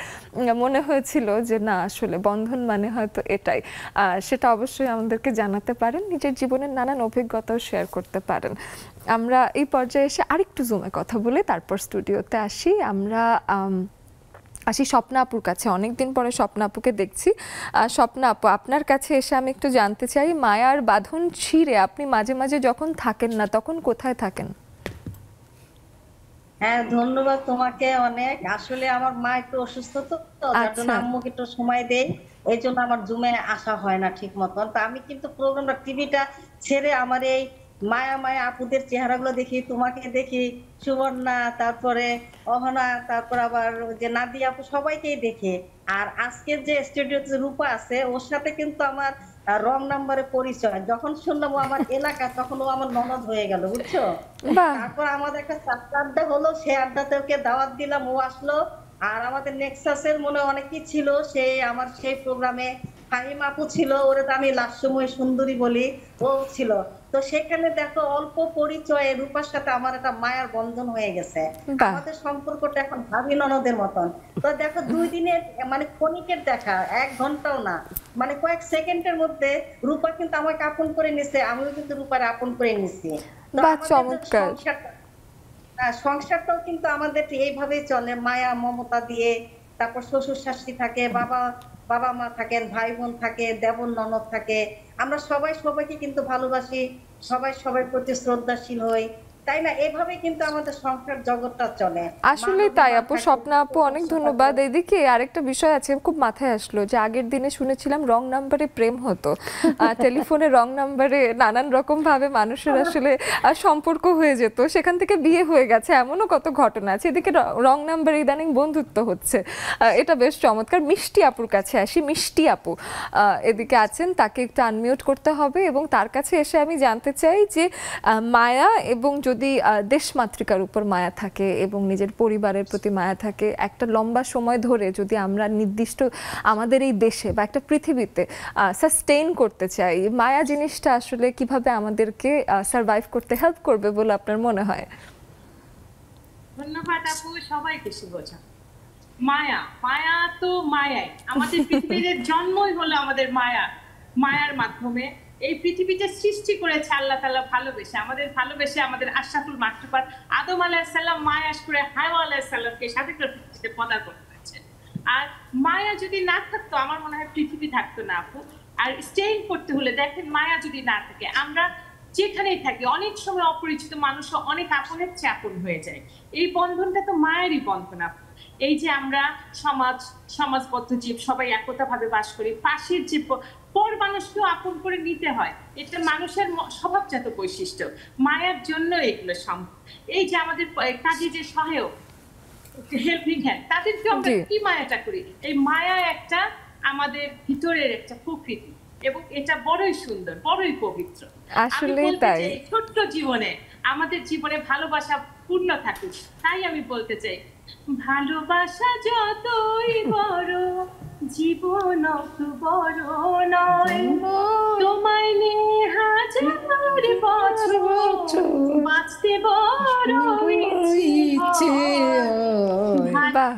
মনে হয়েছিল যে না আসলে বন্ধন মানে হয়তো এটাই। সেটা অবশ্যই আমাদেরকে জানাতে পারেন, নিজের জীবনের নানান অভিজ্ঞতাও শেয়ার করতে পারেন। আমরা এই পর্যায়ে এসে আরেকটু জুমে কথা বলে তারপর স্টুডিওতে আসি। আমরা আসি স্বপ্না আপুর কাছে, অনেকদিন পরে স্বপ্না আপুকে দেখছি। স্বপ্না আপু, আপনার কাছে এসে আমি একটু জানতে চাই, মায়ার বাঁধন ছিঁড়ে আপনি মাঝে মাঝে যখন থাকেন না তখন কোথায় থাকেন? হ্যাঁ, ধন্যবাদ তোমাকে অনেক। আসলে আমার মা একটু অসুস্থ, তো যার জন্য আম্মুকে একটু সময় দেই, এই জন্য আমার জুমে আসা হয় না ঠিক মতন। তো আমি কিন্তু প্রোগ্রামটা টিভিটা ছেড়ে আমার এই মায়া মায়া আপুদের চেহারাগুলো দেখি, তোমাকে দেখি, সুবর্ণা, তারপরে অহনা, তারপর আবার যে নাদিয়া আপু, সবাইকেই দেখি। আর আজকের যে স্টুডিওতে রূপা আছে ওর সাথে কিন্তু আমার রং নাম্বারে পরিচয়। যখন শুনলাম ও আমার এলাকা তখন ও আমার ননদ হয়ে গেল, বুঝছো। তারপর আমাদের একটা চারটা আড্ডা হলো, সেই আড্ডাতে ওকে দাওয়াত দিলাম, ও আসলো। আর আমাদের নেক্সাসের মনে অনেকেই ছিল, সেই প্রোগ্রামে ফাহিম আপু ছিল, ওরে তো আমি লাস্যময় সুন্দরী বলি, ও ছিল। তো সেখানে দেখো অল্প পরিচয়ে রূপার সাথে আমার একটা মায়ার বন্ধন হয়ে গেছে। আমাদের সম্পর্কটা এখন ভাবি ননদের মতন। তো দেখো 2 দিনের মানে ক্ষণিকের দেখা, 1 ঘন্টাও না, মানে কয়েক সেকেন্ডের মধ্যে রূপা কিন্তু আমাকে আপন করে নিছে, আমিও কিন্তু রূপার আপন করে নিছি। সংসারটাও কিন্তু আমাদের এইভাবেই চলে, মায়া মমতা দিয়ে। তারপর শ্বশুর শাশুড়ি থাকে, বাবা মা থাকেন, ভাই বোন থাকে, দেবর ননদ থাকে, আমরা সবাই সবাইকে কিন্তু ভালোবাসি, সবাই সবার প্রতি শ্রদ্ধাশীল হই, তাই না? এভাবে কিন্তু আমাদের সংসার জগৎটা চলে। আসলে তাই আপু, স্বপ্না আপু অনেক ধন্যবাদ। এদিকে আরেকটা বিষয় আছে খুব মাথায় আসলো, যে আগের দিনে শুনেছিলাম রং নাম্বারে প্রেম হতো, টেলিফোনে রং নাম্বারে নানান রকম ভাবে মানুষের আসলে সম্পর্ক হয়ে যেত, সেখান থেকে বিয়ে হয়ে গেছে, এমনও কত ঘটনা আছে। এদিকে রং নাম্বারে ইদানিং বন্ধুত্ব হচ্ছে, এটা বেশ চমৎকার। মিষ্টি আপুর কাছে আসি। মিষ্টি আপু এদিকে আছেন, তাকে একটু আনমিউট করতে হবে এবং তার কাছে এসে আমি জানতে চাই যে মায়া এবং যদি দেশমাতৃকার উপর মায়া থাকে এবং নিজের পরিবারের প্রতি মায়া থাকে, একটা লম্বা সময় ধরে যদি আমরা নির্দিষ্ট আমাদের এই দেশে বা একটা পৃথিবীতে সাস্টেইন করতে চাই, মায়া জিনিসটা আসলে কিভাবে আমাদেরকে সারভাইভ করতে হেল্প করবে বলে আপনার মনে হয়? ধন্যবাদ আপু, সবাইকে শুভেচ্ছা। মায়া তো মায়াই, আমাদের পৃথিবীর জন্মই হলো আমাদের মায়ার মাধ্যমে এই পৃথিবীটা সৃষ্টি করেছে আল্লাহ তাআলা ভালোবেসে, আমাদের আশরাফুল মাখলুকাত আদম আলাইহিস সালাম মায়াস করে হাওয়া আলাইহিস সালামকে সাথে করে পৃথিবীতে পদার্পণ করেছেন। আর মায়া যদি না থাকতো আমার মনে হয় পৃথিবী থাকতো না আপু। আর স্টেইন করতে হলে দেখেন মায়া যদি না থাকে, আমরা যেখানেই থাকি অনেক সময় অপরিচিত মানুষ অনেক আপনের চেয়ে আপন হয়ে যায়। এই বন্ধনটা তো মায়েরই বন্ধন আপু। এই যে আমরা সমাজবদ্ধ জীব, সবাই একতা ভাবে বাস করি, পাশের যে পর মানুষকেও আপন করে নিতে হয়, এটা মানুষের স্বভাবজাত বৈশিষ্ট্য। মায়ার জন্য এগুলো সম্ভব। এই যে আমাদের কাজে যে সহায়ক হেল্পিং হ্যান্ড, তাদেরকে আমরা কি মায়াটা করি, এই মায়া একটা আমাদের ভিতরের একটা প্রকৃতি এবং এটা বড়ই সুন্দর, বড়ই পবিত্র। আসলে তাই ছোট্ট জীবনে আমাদের জীবনে ভালোবাসা পূর্ণ থাকুক। তাই আমি বলতে চাই, ভালোবাসা যতই বড় জীবন তো বড় নয়, তোমায় নিয়ে হাজার বছর বাঁচতে বড় ইচ্ছে। বাহ,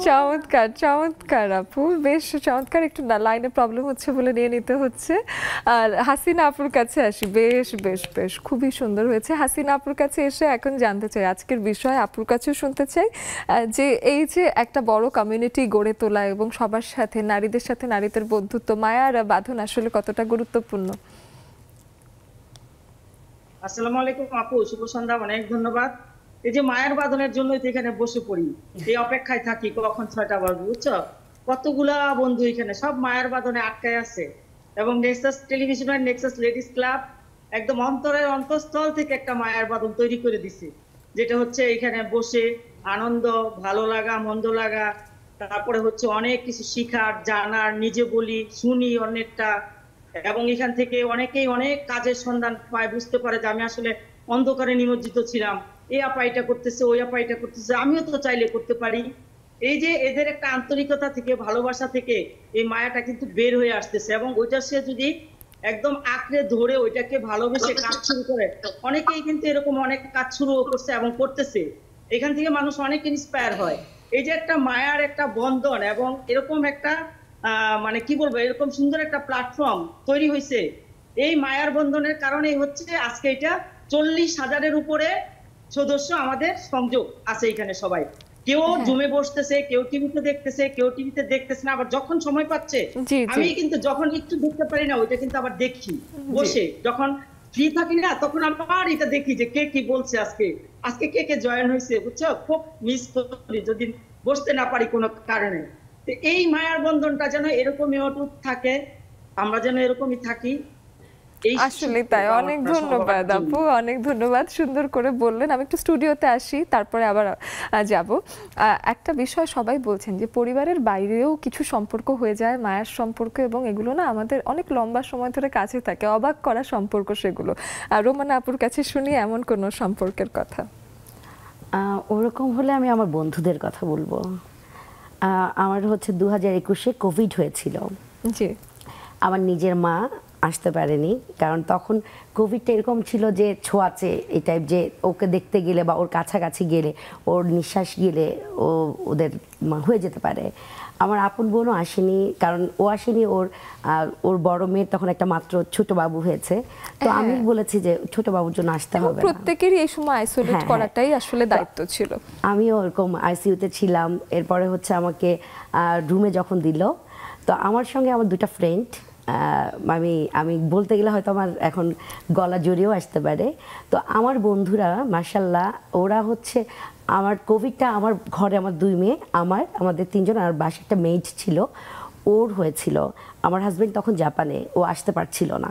চমৎকার চমৎকার আপু, বেশ চমৎকার। একটু লাইনে প্রবলেম হচ্ছে বলে নিয়ে নিতে হচ্ছে। আর হাসিনা আপুর কাছে আসি। বেশ বেশ বেশ খুবই সুন্দর হয়েছে। হাসিনা আপুর কাছে এসে এখন জানতে চাই আজকের বিষয়, আপুর কাছেও শুনতে চাই যে এই যে একটা বড় কমিউনিটি গড়ে তোলা এবং সবার সাথে, নারীদের সাথে নারীদের বন্ধুত্ব, মায়ার বাঁধন আসলে কতটা গুরুত্বপূর্ণ? আসসালামু আলাইকুম আপু, শুভ সন্ধ্যা, অনেক ধন্যবাদ। এই যে মায়ের বাঁধনের জন্যই তো এখানে বসে পড়ি, এই অপেক্ষায় থাকি কখন 6টা বাজবে, বুঝছো? কতগুলা বন্ধু এখানে সব মায়ের বাঁধনে আটকায় আছে। এবং নেক্সাস টেলিভিশনের নেক্সাস লেডিস ক্লাব একদম অন্তরের অন্তঃস্থল থেকে একটা মায়ের বাঁধন তৈরি করে দিছে, যেটা হচ্ছে এখানে বসে আনন্দ, ভালো লাগা, মন্দ লাগা, তারপরে হচ্ছে অনেক কিছু শিখার, জানার, নিজে বলি, শুনি অনেকটা। এবং এখান থেকে অনেকেই অনেক কাজের সন্ধান পায়, বুঝতে পারে যে আমি আসলে অন্ধকারে নিমজ্জিত ছিলাম, এই আপা এটা করতেছে, ওই আপা এটা করতেছে, আমিও তো চাইলে করতে পারি। এই যে এদের একটা আন্তরিকতা থেকে, ভালোবাসা থেকে এই মায়াটা কিন্তু বের হয়ে আসতেছে। এবং ওইটা সে যদি একদম আঁকড়ে ধরে ওইটাকে ভালোবেসে কাজ শুরু করে, অনেকেই কিন্তু এরকম অনেক কাজ শুরু করছে এবং করতেছে। এখান থেকে মানুষ অনেক ইন্সপায়ার হয়। এই যে একটা মায়ার একটা বন্ধন এবং এরকম একটা মানে কি বলবো, এরকম সুন্দর একটা প্ল্যাটফর্ম তৈরি হয়েছে এই মায়ার বন্ধনের কারণেই হচ্ছে আজকে এটা 40,000-এর উপরে সদস্য আমাদের সংযোগ আছে এখানে। সবাই কেউ জুমে বসতেছে, কেউ টিভিতে দেখতেছে, কেউ টিভিতে দেখতেছে না, আবার যখন সময় পাচ্ছে। আমি কিন্তু যখন একটু দেখতে পারি না ওইটা কিন্তু আবার দেখি বসে, যখন ফ্রি থাকি না তখন আবার এটা দেখি যে কে কি বলছে, আজকে কে কে জয়েন হয়েছে, বুঝছো? খুব মিস করি যদি বসতে না পারি কোনো কারণে। এই মায়ার বন্ধনটা যেন এরকমই অটুট থাকে, আমরা যেন এরকমই থাকি। আসলে তাই। অনেক ধন্যবাদ আপু, অনেক ধন্যবাদ, সুন্দর করে বললেন। আমি একটু স্টুডিওতে আসি, তারপরে আবার যাব। একটা বিষয় সবাই বলছেন যে পরিবারের বাইরেও কিছু সম্পর্ক হয়ে যায়, মায়ের সম্পর্ক, এবং এগুলো না আমাদের অনেক লম্বা সময় ধরে কাছে থাকে, অবাক করা সম্পর্ক সেগুলো। আর রোমানা আপুর কাছে শুনি এমন কোনো সম্পর্কের কথা। ওরকম হলে আমি আমার বন্ধুদের কথা বলবো। আমার হচ্ছে 2021-এ কোভিড হয়েছিল। জি। আমার নিজের মা আসতে পারেনি, কারণ তখন কোভিডটা এরকম ছিল যে ছোঁয়াচে এই টাইপ, যে ওকে দেখতে গেলে বা ওর কাছাকাছি গেলে, ওর নিঃশ্বাস গেলে ওদের হয়ে যেতে পারে। আমার আপন বোনও আসেনি, কারণ ও আসেনি, ওর বড় মেয়ের তখন একটা মাত্র ছোট বাবু হয়েছে। তো আমি বলেছি যে ছোট বাবুর জন্য আসতে হবে না। প্রত্যেকেরই এই সময় আইসোলেট করাটাই আসলে দায়িত্ব ছিল। আমিও ওরকম আইসিইউতে ছিলাম। এরপরে হচ্ছে আমাকে রুমে যখন দিল, তো আমার সঙ্গে আমার দুটা ফ্রেন্ড, আমি বলতে গেলে হয়তো আমার এখন গলা জড়িয়েও আসতে পারে। তো আমার বন্ধুরা মাশাআল্লাহ, ওরা হচ্ছে আমার কোভিডটা আমার ঘরে, আমার 2 মেয়ে, আমাদের 3 জন, আর বাসায় একটা মেড ছিল, ওর হয়েছিল। আমার হাজবেন্ড তখন জাপানে, ও আসতে পারছিল না।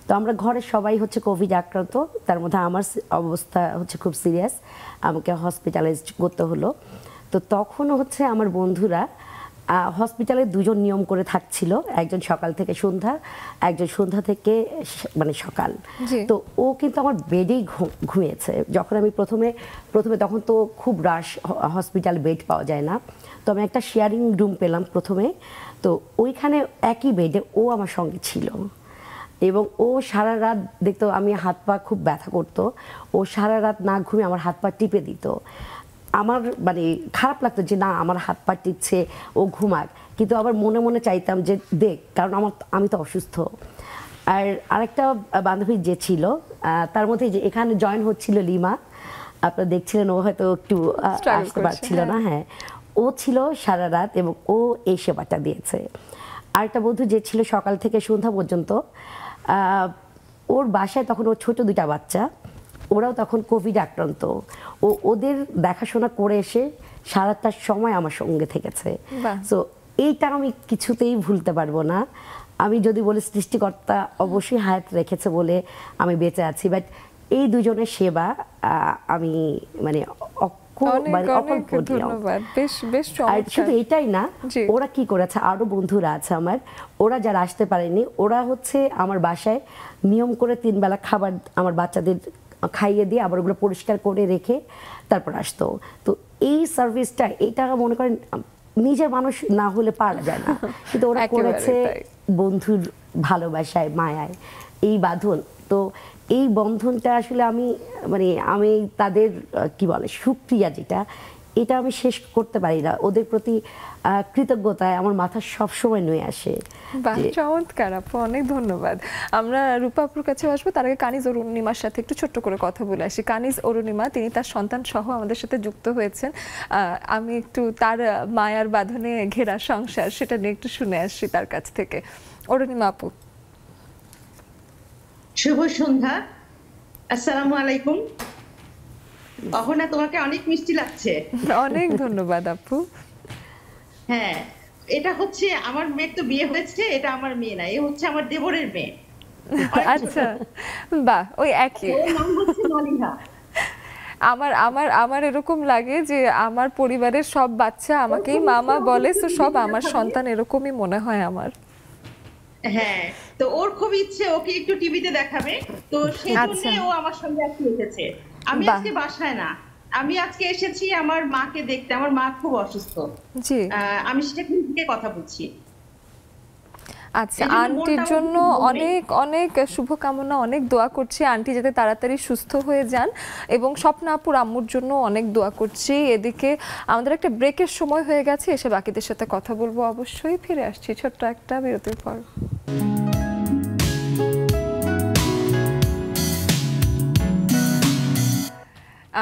তো আমরা ঘরের সবাই হচ্ছে কোভিড আক্রান্ত, তার মধ্যে আমার অবস্থা হচ্ছে খুব সিরিয়াস, আমাকে হসপিটালাইজ করতে হলো। তো তখন হচ্ছে আমার বন্ধুরা হসপিটালে 2 জন নিয়ম করে থাকছিল, একজন সকাল থেকে সন্ধ্যা, একজন সন্ধ্যা থেকে মানে সকাল। তো ও কিন্তু আমার বেডেই ঘুমিয়েছে। যখন আমি প্রথমে তখন তো খুব রাশ, হসপিটাল বেড পাওয়া যায় না, তো আমি একটা শেয়ারিং রুম পেলাম প্রথমে। তো ওইখানে একই বেডে ও আমার সঙ্গে ছিল, এবং ও সারা রাত দেখতো আমি হাত পা খুব ব্যথা করতো, ও সারা রাত না ঘুমিয়ে আমার হাত পা টিপে দিত। আমার মানে খারাপ লাগতো যে না, আমার হাত পা টিপছে, ও ঘুমাক, কিন্তু আবার মনে মনে চাইতাম যে দেখ, কারণ আমি তো অসুস্থ। আর আরেকটা বান্ধবী যে ছিল, তার মধ্যে যে এখানে জয়েন হচ্ছিল লিমা, আপনারা দেখছিলেন ও হয়তো একটু Struggle আসতে করছে, পারছিল না, হ্যাঁ ও ছিল সারা রাত এবং ও এই সেবাটা দিয়েছে। আরেকটা বন্ধু যে ছিল সকাল থেকে সন্ধ্যা পর্যন্ত, ওর বাসায় তখন ওর ছোট 2টা বাচ্চা, ওরাও তখন কোভিড আক্রান্ত, ও ওদের দেখাশোনা করে এসে সারাটার সময় আমার সঙ্গে থেকেছে। বাহ। সো এইটা আমি কিছুতেই ভুলতে পারবো না। আমি যদি বলি সৃষ্টিকর্তা অবশ্যই হায়াত রেখেছে বলে আমি বেঁচে আছি, বাট এই দুজনের সেবা আমি মানে অনেক অনেক ধন্যবাদ, বেশ বেশ আর চমৎকার। শুধু এটাই না, জি। ওরা কি করেছে, আরো বন্ধুরা আছে আমার, ওরা যারা আসতে পারেনি, ওরা হচ্ছে আমার বাসায় নিয়ম করে 3 বেলা খাবার আমার বাচ্চাদের খাইয়ে দিয়ে আবার ওগুলো পরিষ্কার করে রেখে তারপর আসতো। তো এই সার্ভিসটা, এটা মনে করেন নিজের মানুষ না হলে পারা যায় না, কিন্তু ওরা একেবারে করেছে তাই। বন্ধুর ভালোবাসায়, মায়ায়, এই বাঁধন। তো এই বন্ধনটা আসলে আমি তাদের কি বলে সুক্রিয়া, যেটা এটা আমি শেষ করতে পারি না। ওদের প্রতি কৃতজ্ঞতায় আমার মাথা সবসময় নয়ে আসে। বাহ, চমৎকার আপু, অনেক ধন্যবাদ। আমরা রূপা আপুর কাছে আসবো, তার আগে কানিজ অরুণিমার সাথে একটু ছোট্ট করে কথা বলে আসি। কানিজ অরুণিমা, তিনি তার সন্তান সহ আমাদের সাথে যুক্ত হয়েছেন। আমি একটু তার মায়ার বাঁধনে ঘেরা সংসার, সেটা নিয়ে একটু শুনে আসছি তার কাছ থেকে। অরুণিমা আপু। শুভ সন্ধ্যা, আসসালামু আলাইকুম। অহনা, তোমাকে অনেক মিষ্টি লাগছে। অনেক ধন্যবাদ আপু। হ্যাঁ, এটা হচ্ছে আমার মেয়ের তো বিয়ে হয়েছে, এটা আমার মেয়ে না, এ হচ্ছে আমার দেবরের মেয়ে। আচ্ছা, বাহ, ওই একই। ওর নাম হচ্ছে মালিহা। আমার আমার আমার এরকম লাগে যে আমার পরিবারের সব বাচ্চা আমাকেই মামা বলে, তো সব আমার সন্তান, এরকমই মনে হয় আমার। হ্যাঁ, তো ওর খুব ইচ্ছে ওকে একটু টিভিতে দেখাবে, তো সেই জন্য ও আমার সঙ্গে আজকে এসেছে। আমি আজকে বাসায় না, আমি আজকে এসেছি আমার মাকে দেখতে। আমার মা খুব অসুস্থ, জি, আমি সেখান থেকে কথা বলছি। আচ্ছা, আন্টির জন্য অনেক অনেক শুভকামনা, অনেক দোয়া করছি আন্টি যাতে তাড়াতাড়ি সুস্থ হয়ে যান, এবং স্বপ্না আপুর আম্মুর জন্য অনেক দোয়া করছি। এদিকে আমাদের একটা ব্রেকের সময় হয়ে গেছে, এসে বাকিদের সাথে কথা বলবো অবশ্যই। ফিরে আসছি ছোট্ট একটা বিরতির পর।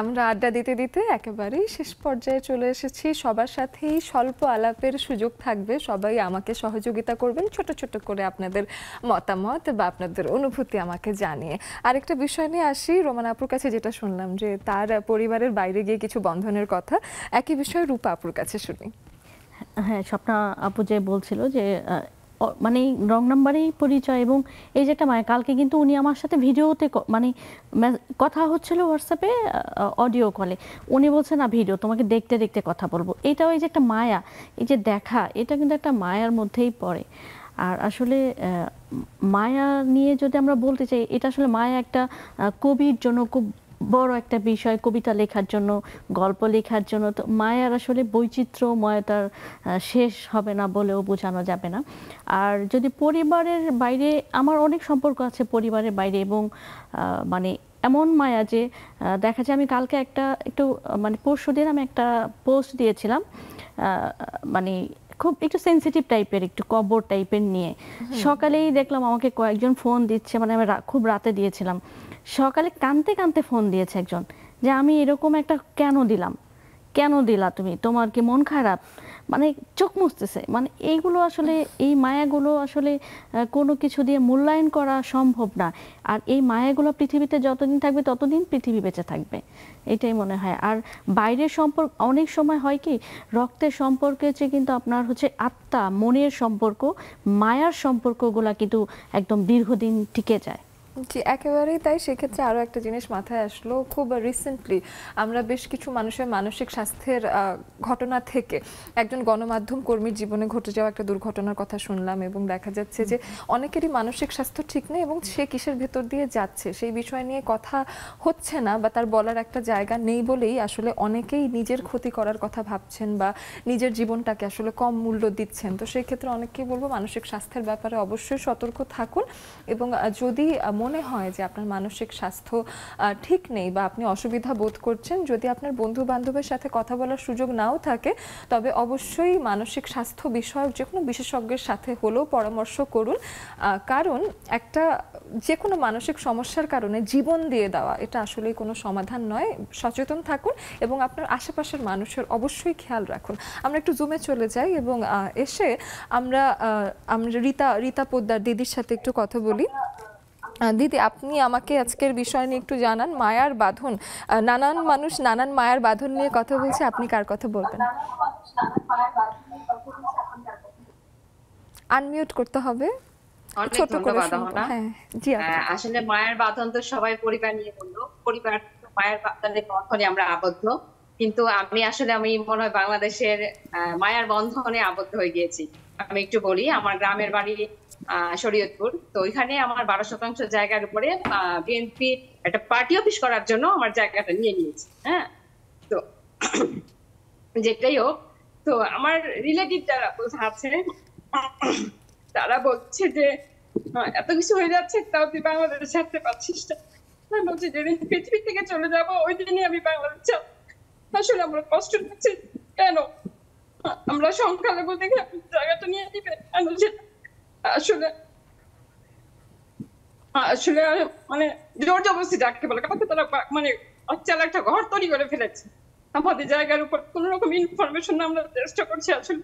আমরা আড্ডা দিতে দিতে একেবারেই শেষ পর্যায়ে চলে এসেছি। সবার সাথেই স্বল্প আলাপের সুযোগ থাকবে, সবাই আমাকে সহযোগিতা করবেন ছোট ছোট করে আপনাদের মতামত বা আপনাদের অনুভূতি আমাকে জানিয়ে। আরেকটা বিষয় নিয়ে আসি, রোমান আপুর কাছে যেটা শুনলাম যে তার পরিবারের বাইরে গিয়ে কিছু বন্ধনের কথা, একই বিষয় রূপা আপুর কাছে শুনি। হ্যাঁ, স্বপ্না আপু যে বলছিল যে মানে রং নাম্বারেই পরিচয়, এবং এই যে একটা মায়া, কালকে কিন্তু উনি আমার সাথে ভিডিওতে মানে কথা হচ্ছিল হোয়াটসঅ্যাপে, অডিও কলে, উনি বলছে না ভিডিও, তোমাকে দেখতে দেখতে কথা বলবো। এটাও এই যে একটা মায়া, এই যে দেখা, এটা কিন্তু একটা মায়ার মধ্যেই পড়ে। আর আসলে মায়া নিয়ে যদি আমরা বলতে চাই, এটা আসলে মায়া একটা কবির জন্য খুব বড় একটা বিষয়, কবিতা লেখার জন্য, গল্প লেখার জন্য। তো মায়ার আসলে বৈচিত্র্যময়তার শেষ হবে না বলেও বোঝানো যাবে না। আর যদি পরিবারের বাইরে, আমার অনেক সম্পর্ক আছে পরিবারের বাইরে, এবং মানে এমন মায়া যে দেখা যায়, আমি কালকে একটু মানে পরশুদিন আমি একটা পোস্ট দিয়েছিলাম, মানে খুব একটু সেন্সিটিভ টাইপের, একটু কবর টাইপের নিয়ে। সকালেই দেখলাম আমাকে কয়েকজন ফোন দিচ্ছে, মানে আমি খুব রাতে দিয়েছিলাম, সকালে কাঁদতে কাঁদতে ফোন দিয়েছে একজন, যে আমি এরকম একটা কেন দিলা তুমি, তোমার কি মন খারাপ, মানে চোখ মুছতেছে। মানে এইগুলো আসলে, এই মায়াগুলো আসলে কোনো কিছু দিয়ে মূল্যায়ন করা সম্ভব না। আর এই মায়াগুলো পৃথিবীতে যতদিন থাকবে ততদিন পৃথিবী বেঁচে থাকবে, এটাই মনে হয়। আর বাইরের সম্পর্ক অনেক সময় হয় কি, রক্তের সম্পর্কের চেয়ে কিন্তু আপনার হচ্ছে আত্মা, মনের সম্পর্ক, মায়ার সম্পর্কগুলা কিন্তু একদম দীর্ঘদিন টিকে যায়। জি, একেবারেই তাই। সেক্ষেত্রে আরও একটা জিনিস মাথায় আসলো, খুব রিসেন্টলি আমরা বেশ কিছু মানুষের মানসিক স্বাস্থ্যের ঘটনা থেকে একজন গণমাধ্যম কর্মীর জীবনে ঘটে যাওয়া একটা দুর্ঘটনার কথা শুনলাম, এবং দেখা যাচ্ছে যে অনেকেরই মানসিক স্বাস্থ্য ঠিক নেই, এবং সে কিসের ভেতর দিয়ে যাচ্ছে সেই বিষয় নিয়ে কথা হচ্ছে না, বা তার বলার একটা জায়গা নেই বলেই আসলে অনেকেই নিজের ক্ষতি করার কথা ভাবছেন, বা নিজের জীবনটাকে আসলে কম মূল্য দিচ্ছেন। তো সেই ক্ষেত্রে অনেকেই বলবো মানসিক স্বাস্থ্যের ব্যাপারে অবশ্যই সতর্ক থাকুন, এবং যদি মনে হয় যে আপনার মানসিক স্বাস্থ্য ঠিক নেই বা আপনি অসুবিধা বোধ করছেন, যদি আপনার বন্ধু বান্ধবের সাথে কথা বলার সুযোগ নাও থাকে, তবে অবশ্যই মানসিক স্বাস্থ্য বিষয়ক যে কোনো বিশেষজ্ঞের সাথে হলেও পরামর্শ করুন। কারণ একটা যে কোনো মানসিক সমস্যার কারণে জীবন দিয়ে দেওয়া এটা আসলে কোনো সমাধান নয়। সচেতন থাকুন এবং আপনার আশেপাশের মানুষের অবশ্যই খেয়াল রাখুন। আমরা একটু জুমে চলে যাই এবং এসে আমরা রীতা পোদ্দার দিদির সাথে একটু কথা বলি। দিদি, আপনি আমাকে আজকের বিষয় নিয়ে একটু জানান। মায়ার বাঁধন, নানান মানুষ নানান মায়ার বাঁধন নিয়ে কথা বলছে, আপনি কার কথা বলবেন? আনমিউট করতে হবে। ছোট করে শুনবো। হ্যাঁ জি। আসলে মায়ের বাঁধন তো সবাই পরিবার নিয়ে বললো, পরিবার মায়ের বাঁধনের বন্ধনে আমরা আবদ্ধ, কিন্তু আমি মনে হয় বাংলাদেশের মায়ের বন্ধনে আবদ্ধ হয়ে গিয়েছি। আমি একটু বলি, আমার গ্রামের বাড়ি শরীয়তপুর, তো ওইখানে আমার 12% জায়গার উপরে বিএনপি একটা পার্টি অফিস করার জন্য আমার জায়গাটা নিয়ে নিয়েছি। হ্যাঁ, তো যেটাই হোক, তো আমার রিলেটিভ যারা আছে তারা বলছে যে এত কিছু হয়ে যাচ্ছে, তাও তুই বাংলাদেশে ছাড়তে পারছিস না। আমি বলছি যেদিন পৃথিবী থেকে চলে যাবো ওই দিনই আমি বাংলাদেশ যাব। আসলে আমরা কষ্ট পাচ্ছি কেন? আমরা সংখ্যালঘু দেখে জায়গাটা নিয়ে দিবে আসলে আসলে মানে জোর জবরদস্তি ডাকতে বলে, কাউকে তারা মানে অচল একটা ঘর তৈরি করে ফেলেছে আমাদের জায়গার উপর। কোন রকম ইনফরমেশন আমরা চেষ্টা করছি, আসলে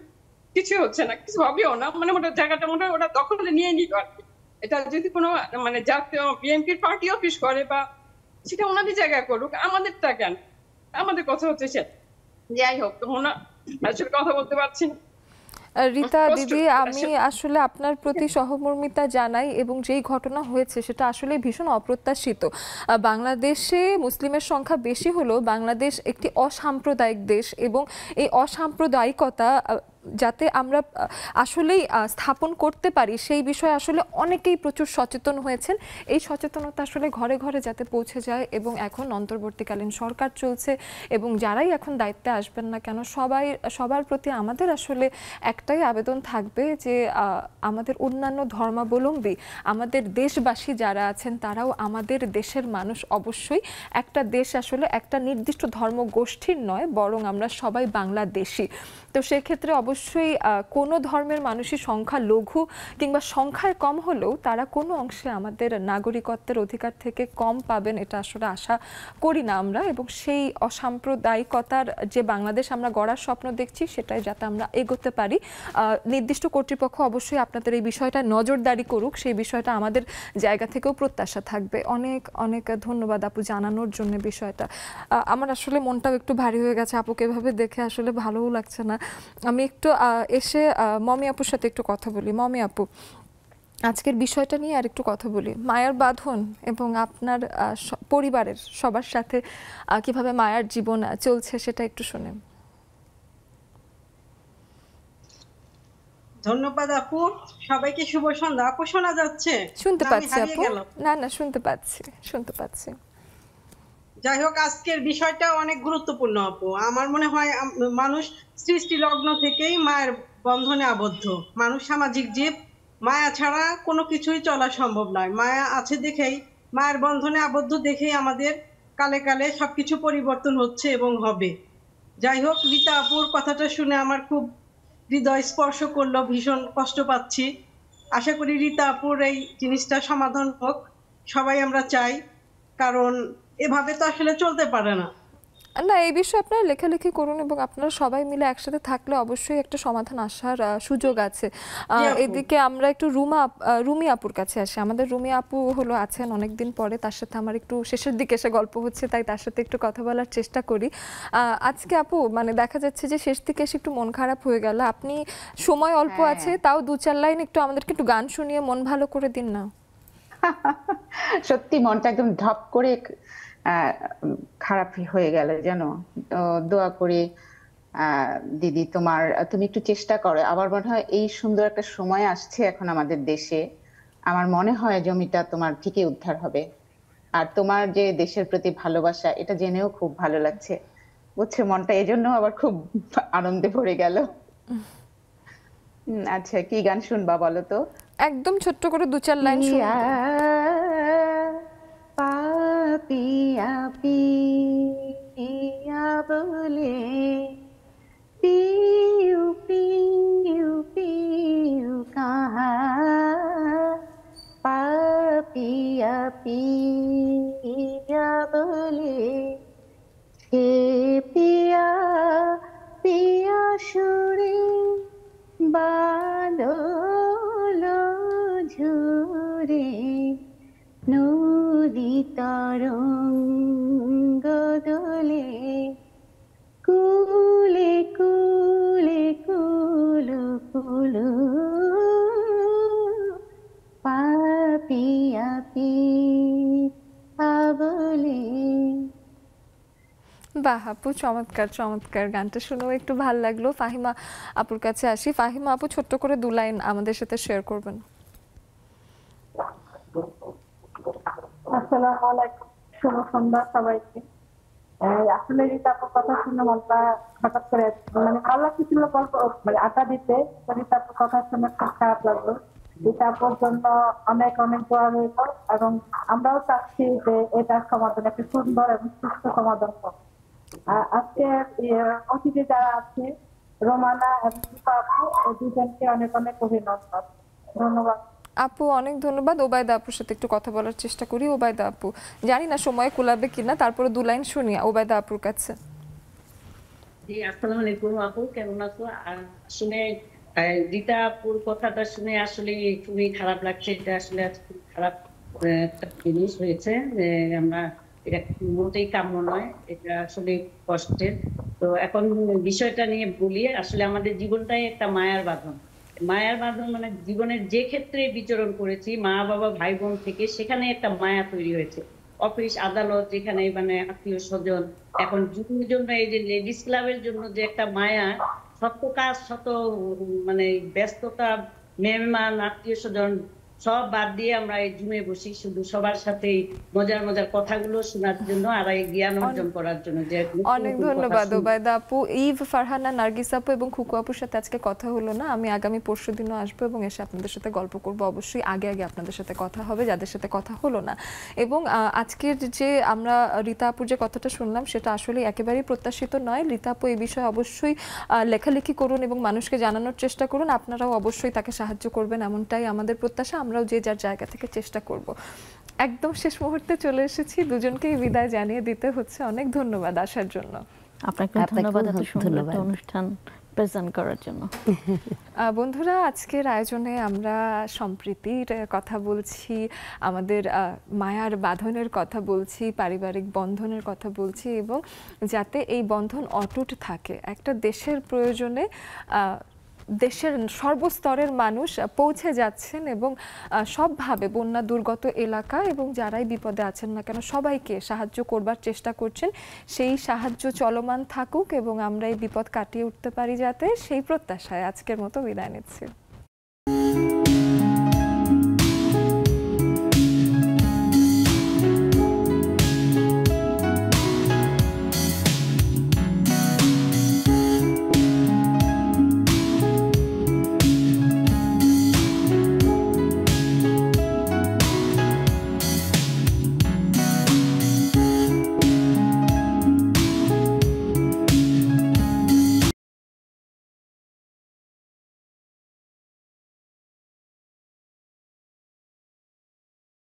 কিছু হচ্ছে না, কিছু হবেও না। মানে ওটা জায়গাটা মনে হয় ওরা দখলে নিয়ে নিল আর কি। এটা যদি কোনো মানে জাতীয় বিএনপির পার্টি অফিস করে বা সেটা ওনাদের জায়গায় করুক, আমাদেরটা কেন? আমাদের কথা হচ্ছে সে। যাই হোক, ওনা আসলে কথা বলতে পারছি না। রীতা দিদি, আমি আসলে আপনার প্রতি সহমর্মিতা জানাই এবং যেই ঘটনা হয়েছে সেটা আসলে ভীষণ অপ্রত্যাশিত। বাংলাদেশে মুসলিমের সংখ্যা বেশি হলেও বাংলাদেশ একটি অসাম্প্রদায়িক দেশ এবং এই অসাম্প্রদায়িকতা যাতে আমরা আসলেই স্থাপন করতে পারি সেই বিষয়ে আসলে অনেকেই প্রচুর সচেতন হয়েছেন। এই সচেতনতা আসলে ঘরে ঘরে যাতে পৌঁছে যায় এবং এখন অন্তর্বর্তীকালীন সরকার চলছে এবং যারাই এখন দায়িত্বে আসবেন না কেন সবার প্রতি আমাদের আসলে একটাই আবেদন থাকবে যে আমাদের অন্যান্য ধর্মাবলম্বী আমাদের দেশবাসী যারা আছেন তারাও আমাদের দেশের মানুষ। অবশ্যই একটা দেশ আসলে একটা নির্দিষ্ট ধর্মগোষ্ঠীর নয়, বরং আমরা সবাই বাংলাদেশি। তো সেক্ষেত্রে অবশ্যই কোনো ধর্মের মানুষই সংখ্যা লঘু কিংবা সংখ্যায় কম হলেও তারা কোনো অংশে আমাদের নাগরিকত্বের অধিকার থেকে কম পাবেন এটা আসলে আশা করি না আমরা। এবং সেই অসাম্প্রদায়িকতার যে বাংলাদেশ আমরা গড়ার স্বপ্ন দেখছি সেটাই যাতে আমরা এগোতে পারি। নির্দিষ্ট কর্তৃপক্ষ অবশ্যই আপনাদের এই বিষয়টা নজরদারি করুক, সেই বিষয়টা আমাদের জায়গা থেকেও প্রত্যাশা থাকবে। অনেক অনেক ধন্যবাদ আপু জানানোর জন্য বিষয়টা। আমার আসলে মনটাও একটু ভারী হয়ে গেছে আপুকে এভাবে দেখে, আসলে ভালোও লাগছে না। আমি একটু এসে মমি আপুর সাথে একটু কথা বলি। মমি আপু, আজকের বিষয়টা নিয়ে আর একটু কথা বলি। মায়ার বাঁধন এবং আপনার পরিবারের সবার সাথে কিভাবে মায়ার জীবন চলছে সেটা একটু শুনেন। ধন্যবাদ আপু, সবাইকে শুভ সন্ধ্যা। আপু শোনা যাচ্ছে? শুনতে পাচ্ছি আপু। না শুনতে পাচ্ছি। যাই হোক, আজকের বিষয়টা অনেক গুরুত্বপূর্ণ আপু। আমার মনে হয় মানুষ সৃষ্টি লগ্ন থেকেই মায়ের বন্ধনে আবদ্ধ। মানুষ সামাজিক জীব, মায়া ছাড়া কোনো কিছুই চলা সম্ভব নয়। মায়া আছে দেখেই, মায়ের বন্ধনে আবদ্ধ দেখেই আমাদের কালে কালে সবকিছু পরিবর্তন হচ্ছে এবং হবে। যাই হোক, রীতা আপুর কথাটা শুনে আমার খুব হৃদয় স্পর্শ করলো, ভীষণ কষ্ট পাচ্ছি। আশা করি রীতা আপুর এই জিনিসটা সমাধান হোক, সবাই আমরা চাই, কারণ এভাবে তো আসলে চলতে পারে না। এই বিষয়ে আপনারা লেখালেখি করুন এবং আপনারা সবাই মিলে একসাথে থাকলে অবশ্যই একটা সমাধান আসার সুযোগ আছে। এদিকে আমরা একটু রুমি আপুর কাছে আসি। আমাদের রুমি আপু আছেন অনেকদিন পরে, তার সাথে আমার একটু শেষের দিকে এসে গল্প হচ্ছে, তাই তার সাথে একটু কথা বলার চেষ্টা করি। আজকে আপু মানে দেখা যাচ্ছে যে শেষ দিকে এসে একটু মন খারাপ হয়ে গেল। আপনি সময় অল্প আছে, তাও 2-4 লাইন একটু আমাদেরকে একটু গান শুনিয়ে মন ভালো করে দিন না। সত্যি মনটা একদম ঢপ করে খারাপ হয়ে গেল জানো। দোয়া করি দিদি, তুমি একটু চেষ্টা করো। আমার মনে হয় এই সুন্দর একটা সময় আসছে এখন আমাদের দেশে, আমার মনে হয় জমিটা তোমার ঠিকই উদ্ধার হবে। আর তোমার যে দেশের প্রতি ভালোবাসা, এটা জেনেও খুব ভালো লাগছে, বুঝছো? মনটা এজন্য আবার খুব আনন্দে ভরে গেল। আচ্ছা, কি গান শুনবা বলো তো? একদম ছোট্ট করে 2-4 লাইন শুনবো। पिया पिया बोले पियू पियू पियू कहाँ पिया पिया बोले हे पिया पिया सुरे बादल झुरे নদী তরঙ্গ দোলে কুলে কুলে কুলু কুলু পাপিয়া পিয়া বলে। বাহ আপু, চমৎকার চমৎকার। গানটা শুনেও একটু ভাল লাগলো। ফাহিমা আপুর কাছে আসি। ফাহিমা আপু, ছোট্ট করে 2 লাইন আমাদের সাথে শেয়ার করবেন। আসসালামু আলাইকুম, শুভ সন্ধ্যা সবাইকে। আসলে রিতা আপুর কথা শুনে মনটা হঠাৎ করে মানে ভালো লাগছিল, গল্প মানে আড্ডা দিতে। রিতা আপুর কথা শুনে খুব খারাপ লাগলো। রিতা আপুর জন্য অনেক অনেক দোয়া রইল এবং আমরাও চাচ্ছি যে এটার সমাধান একটা সুন্দর এবং সুস্থ সমাধান হবে। আজকে অতিথি যারা আছে রোমানা এবং রিতা আপু, এই দুজনকে অনেক অনেক অভিনন্দন, ধন্যবাদ আপু। অনেক ধন্যবাদ। ওবায়দা আপুর সাথে একটু কথা বলার চেষ্টা করি। ওবায়দা আপু, জানি না সময় কুলাবে কিনা, তারপরে 2 লাইন শুনি ওবায়দা আপুর কাছে। জি, আসসালামু আলাইকুম আপু, কেমন আছো? আর শুনে রিতা আপুর কথাটা শুনে আসলে খুবই খারাপ লাগছে। এটা আসলে খুব খারাপ একটা জিনিস হয়েছে। আমরা এটা মোটেই কাম্য নয়, এটা আসলে কষ্টের। তো এখন বিষয়টা নিয়ে বলি। আসলে আমাদের জীবনটাই একটা মায়ার বাঁধন। মায়ার বাঁধন মানে জীবনের যে ক্ষেত্রে বিচরণ করেছি, মা বাবা ভাই বোন থেকে, সেখানে একটা মায়া তৈরি হয়েছে। অফিস আদালত, যেখানে মানে আত্মীয় স্বজন, এখন যুগের জন্য এই যে লেডিস ক্লাবের জন্য যে একটা মায়া, শত কাজ, শত মানে ব্যস্ততা, মেহমান, আত্মীয় স্বজন সব বাদ দিয়ে আমরা এই জুমে বসি শুধু সবার সাথে মজার মজার কথাগুলো শোনার জন্য আর এই জ্ঞান অর্জন করার জন্য। যে অনেক ধন্যবাদ ওবায়দা আপু। ইভ, ফারহানা, নার্গিস আপু এবং খুকু আপুর সাথে আজকে কথা হলো না। আমি আগামী পরশু দিনও আসবো এবং এসে আপনাদের সাথে গল্প করব। অবশ্যই আগে আগে আপনাদের সাথে কথা হবে যাদের সাথে কথা হলো না। এবং আজকের যে আমরা রিতা আপুর যে কথাটা শুনলাম, সেটা আসলে একেবারেই প্রত্যাশিত নয়। রিতা আপু এই বিষয়ে অবশ্যই লেখালেখি করুন এবং মানুষকে জানানোর চেষ্টা করুন। আপনারাও অবশ্যই তাকে সাহায্য করবেন, এমনটাই আমাদের প্রত্যাশা। আমরাও যে যার জায়গা থেকে চেষ্টা করব। একদম শেষ মুহূর্তে চলে এসেছি, দুজনকেই বিদায় জানিয়ে দিতে হচ্ছে। অনেক ধন্যবাদ আসার জন্য। আপনাকে ধন্যবাদ এত সুন্দর একটা অনুষ্ঠান প্রেজেন্ট করার জন্য। বন্ধুরা, আজকের আয়োজনে আমরা সম্প্রীতির কথা বলছি, আমাদের মায়ার বাঁধনের কথা বলছি, পারিবারিক বন্ধনের কথা বলছি, এবং যাতে এই বন্ধন অটুট থাকে। একটা দেশের প্রয়োজনে দেশের সর্বস্তরের মানুষ পৌঁছে যাচ্ছেন এবং সবভাবে বন্যা দুর্গত এলাকা এবং যারাই বিপদে আছেন না কেন সবাইকে সাহায্য করবার চেষ্টা করছেন। সেই সাহায্য চলমান থাকুক এবং আমরা এই বিপদ কাটিয়ে উঠতে পারি যাতে, সেই প্রত্যাশায় আজকের মতো বিদায় নিচ্ছি।